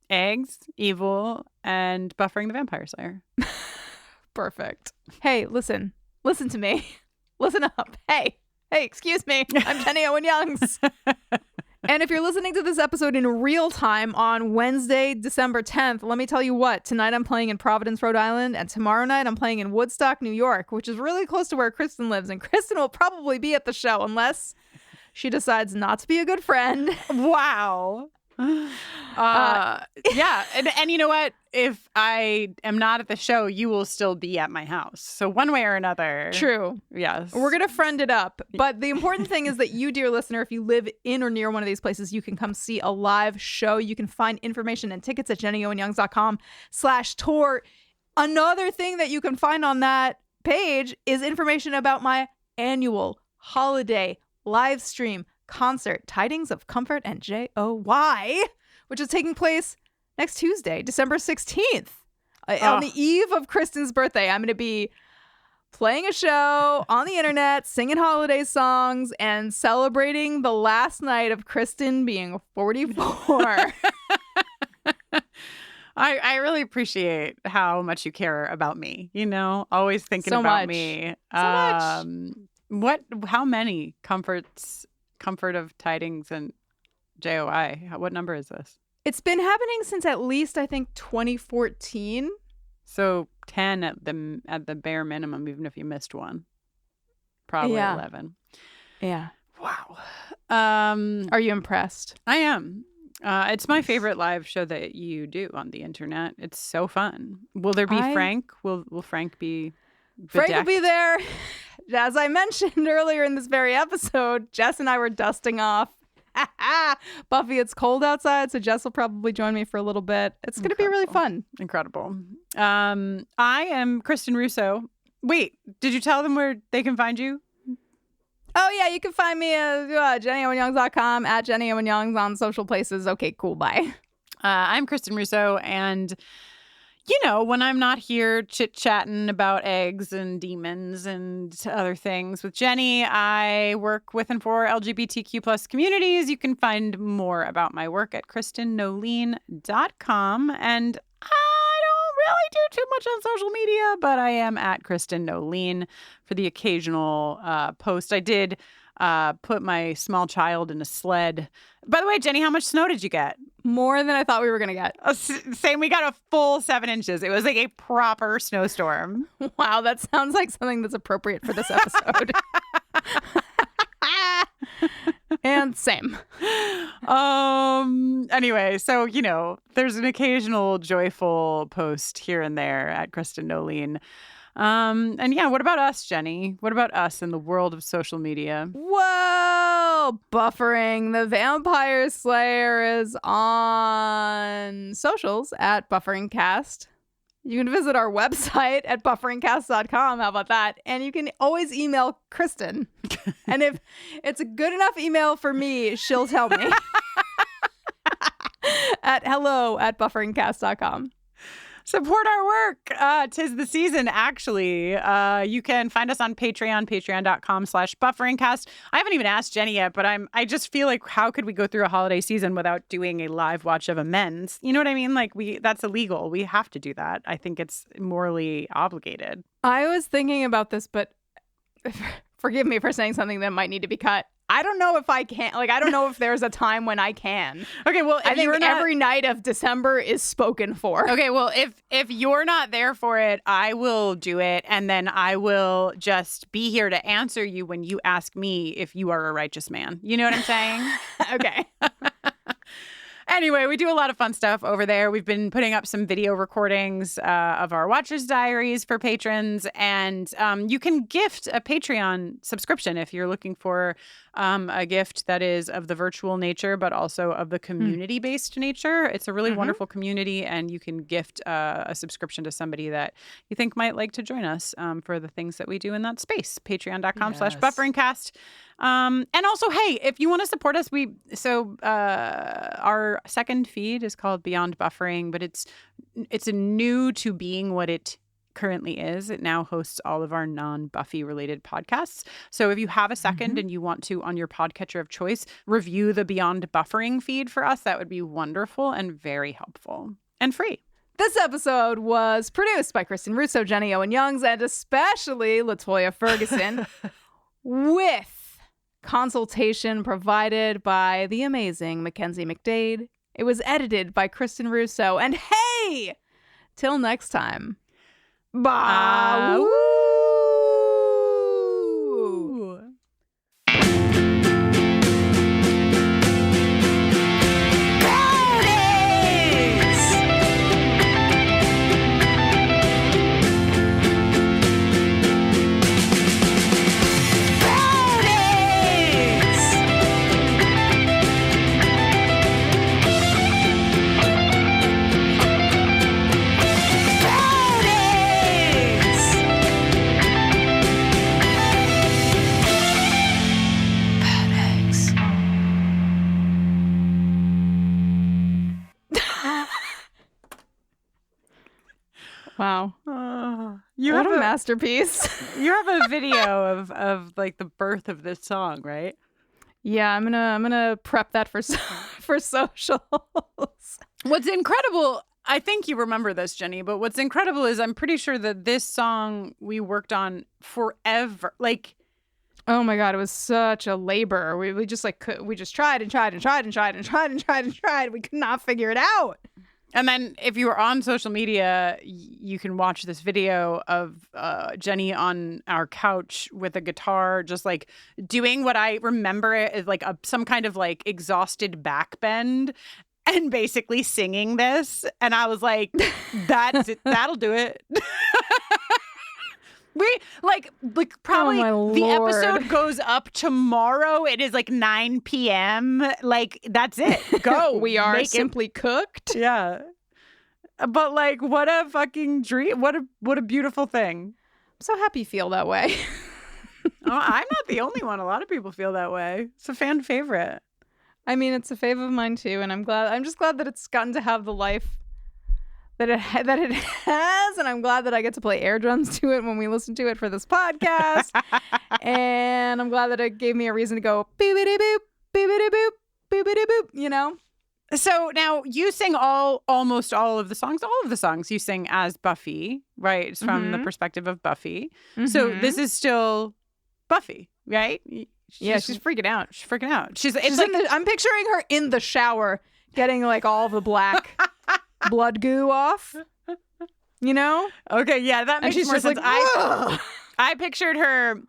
Eggs, Evil, and Buffering the Vampire Slayer. Perfect. Hey, listen to me. Listen up. Hey, excuse me. I'm Jenny Owen Youngs. And if you're listening to this episode in real time on Wednesday, December 10th, let me tell you what. Tonight I'm playing in Providence, Rhode Island, and tomorrow night I'm playing in Woodstock, New York, which is really close to where Kristin lives. And Kristin will probably be at the show unless she decides not to be a good friend. Wow. Yeah. And you know what? If I am not at the show, you will still be at my house. So one way or another. True. Yes. We're going to friend it up. But the important thing is that you, dear listener, if you live in or near one of these places, you can come see a live show. You can find information and tickets at jennyowenyoungs.com/tour. Another thing that you can find on that page is information about my annual holiday live stream concert, Tidings of Comfort and Joy, which is taking place next Tuesday, December 16th. On the eve of Kristin's birthday, I'm going to be playing a show on the internet, singing holiday songs, and celebrating the last night of Kristin being 44. I really appreciate how much you care about me, always thinking about me. So much. How many comfort of tidings and JOI? What number is this? It's been happening since at least, I think, 2014. So 10 at the bare minimum, even if you missed one. Probably 11. Yeah. Wow. Are you impressed? I am. It's my favorite live show that you do on the internet. It's so fun. Will there be Frank? Will Frank be bedecked? Frank will be there. As I mentioned earlier in this very episode, Jess and I were dusting off Buffy, it's cold outside, so Jess will probably join me for a little bit. It's going to be really fun. Incredible. I am Kristin Russo. Wait, did you tell them where they can find you? Oh, yeah, you can find me at JennyOwenYoungs.com, at JennyOwenYoungs on social places. Okay, cool, bye. I'm Kristin Russo, and when I'm not here chit-chatting about eggs and demons and other things with Jenny, I work with and for LGBTQ plus communities. You can find more about my work at KristinNoline.com. And I don't really do too much on social media, but I am at Kristin Noline for the occasional post. I did put my small child in a sled. By the way, Jenny, how much snow did you get? More than I thought we were going to get. Same. We got a full 7 inches. It was like a proper snowstorm. Wow, that sounds like something that's appropriate for this episode. And same. Anyway, so, there's an occasional joyful post here and there at Kristin Noline. And yeah, what about us, Jenny? What about us in the world of social media? Whoa! Buffering the Vampire Slayer is on socials at BufferingCast. You can visit our website at bufferingcast.com. How about that? And you can always email Kristin. And if it's a good enough email for me, she'll tell me. At hello@bufferingcast.com. Support our work. 'Tis the season, actually. You can find us on Patreon, patreon.com/bufferingcast. I haven't even asked Jenny yet, but I just feel like, how could we go through a holiday season without doing a live watch of Amends? You know what I mean? Like, that's illegal. We have to do that. I think it's morally obligated. I was thinking about this, but forgive me for saying something that might need to be cut. I don't know if I can. Like, I don't know if there's a time when I can. Okay, well, I think every night of December is spoken for. Okay, well, if you're not there for it, I will do it, and then I will just be here to answer you when you ask me if you are a righteous man. You know what I'm saying? Okay. Anyway, we do a lot of fun stuff over there. We've been putting up some video recordings of our Watcher's Diaries for patrons, and you can gift a Patreon subscription if you're looking for a gift that is of the virtual nature, but also of the community-based nature. It's a really wonderful community, and you can gift a subscription to somebody that you think might like to join us for the things that we do in that space. Patreon.com/bufferingcast. And also, hey, if you want to support us, our second feed is called Beyond Buffering, but it's a new to being what it currently is. It now hosts all of our non-Buffy related podcasts. So if you have a second and you want to, on your podcatcher of choice, review the Beyond Buffering feed for us, that would be wonderful and very helpful and free. This episode was produced by Kristin Russo, Jenny Owen Youngs, and especially LaToya Ferguson, with consultation provided by the amazing Mackenzie McDade. It was edited by Kristin Russo. And hey, till next time. Bye. Wow. You what have a masterpiece. You have a video of like the birth of this song, right? Yeah, I'm gonna prep that for socials. What's incredible, I think you remember this, Jenny, but what's incredible is I'm pretty sure that this song we worked on forever. Like, oh my God, it was such a labor. We just we just tried and tried and tried and tried and tried and tried and tried. We could not figure it out. And then if you were on social media, you can watch this video of Jenny on our couch with a guitar, just like doing what I remember is like some kind of like exhausted back bend and basically singing this. And I was like, that's it. That'll do it. We like probably the episode goes up tomorrow. It is like 9 p.m. Like, that's it. Go. We are simply cooked. Yeah. But like, what a fucking dream. What a beautiful thing. I'm so happy you feel that way. I'm not the only one. A lot of people feel that way. It's a fan favorite. I mean, it's a fave of mine too, and I'm just glad that it's gotten to have the life that it has, and I'm glad that I get to play air drums to it when we listen to it for this podcast. And I'm glad that it gave me a reason to go boop-a-dee boop, boop-a-dee boop, boop-a-dee boop, you know? So now you sing almost all of the songs you sing as Buffy, right? It's from the perspective of Buffy. Mm-hmm. So this is still Buffy, right? She's freaking out. She's freaking out. I'm picturing her in the shower getting like all the black blood goo off, you know? Okay, yeah, that makes more sense. Like, I pictured her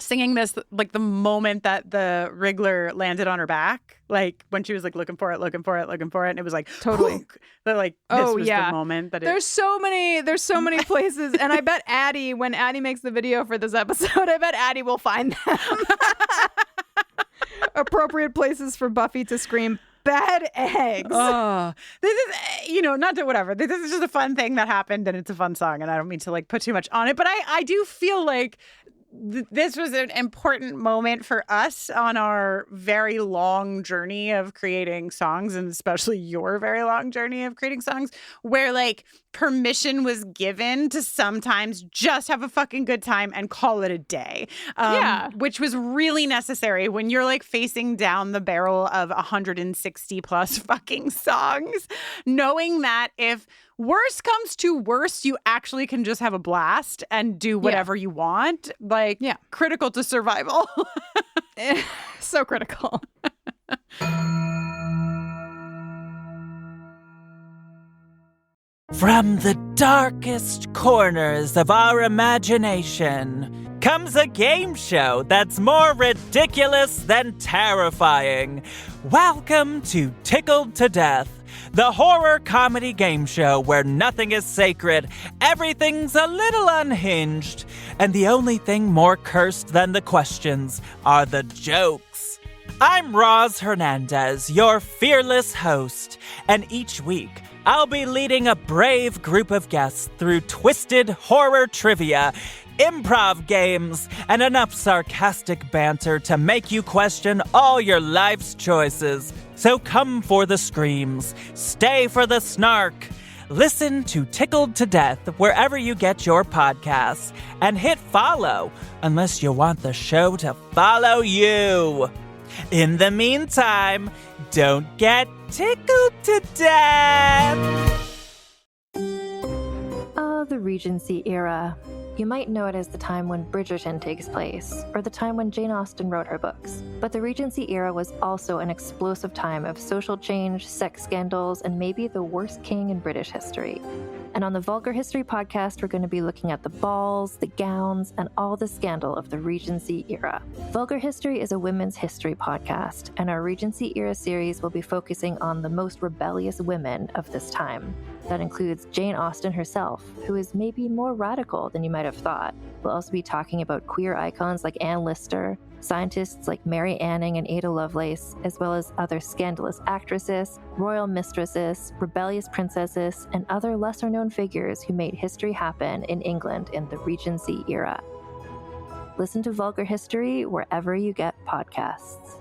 singing this like the moment that the Wriggler landed on her back, like when she was like looking for it, and it was like totally like this was the moment that there's so many places. And I bet Addie, when Addie makes the video for this episode, I bet Addie will find them. Appropriate places for Buffy to scream bad eggs. Oh, this is, not to whatever. This is just a fun thing that happened, and it's a fun song, and I don't mean to like put too much on it, but I do feel like this was an important moment for us on our very long journey of creating songs, and especially your very long journey of creating songs, where like permission was given to sometimes just have a fucking good time and call it a day. Which was really necessary when you're like facing down the barrel of 160 plus fucking songs, knowing that if worst comes to worst, you actually can just have a blast and do whatever you want. Like, critical to survival. So critical. From the darkest corners of our imagination comes a game show that's more ridiculous than terrifying. Welcome to Tickled to Death, the horror comedy game show where nothing is sacred, everything's a little unhinged, and the only thing more cursed than the questions are the jokes. I'm Roz Hernandez, your fearless host, and each week I'll be leading a brave group of guests through twisted horror trivia, improv games, and enough sarcastic banter to make you question all your life's choices. So come for the screams, stay for the snark. Listen to Tickled to Death wherever you get your podcasts, and hit follow unless you want the show to follow you. In the meantime, don't get tickled to death! Oh, the Regency era. You might know it as the time when Bridgerton takes place, or the time when Jane Austen wrote her books. But the Regency era was also an explosive time of social change, sex scandals, and maybe the worst king in British history. And on the Vulgar History podcast, we're going to be looking at the balls, the gowns, and all the scandal of the Regency era. Vulgar History is a women's history podcast, and our Regency era series will be focusing on the most rebellious women of this time. That includes Jane Austen herself, who is maybe more radical than you might have thought. We'll also be talking about queer icons like Anne Lister, scientists like Mary Anning and Ada Lovelace, as well as other scandalous actresses, royal mistresses, rebellious princesses, and other lesser-known figures who made history happen in England in the Regency era. Listen to Vulgar History wherever you get podcasts.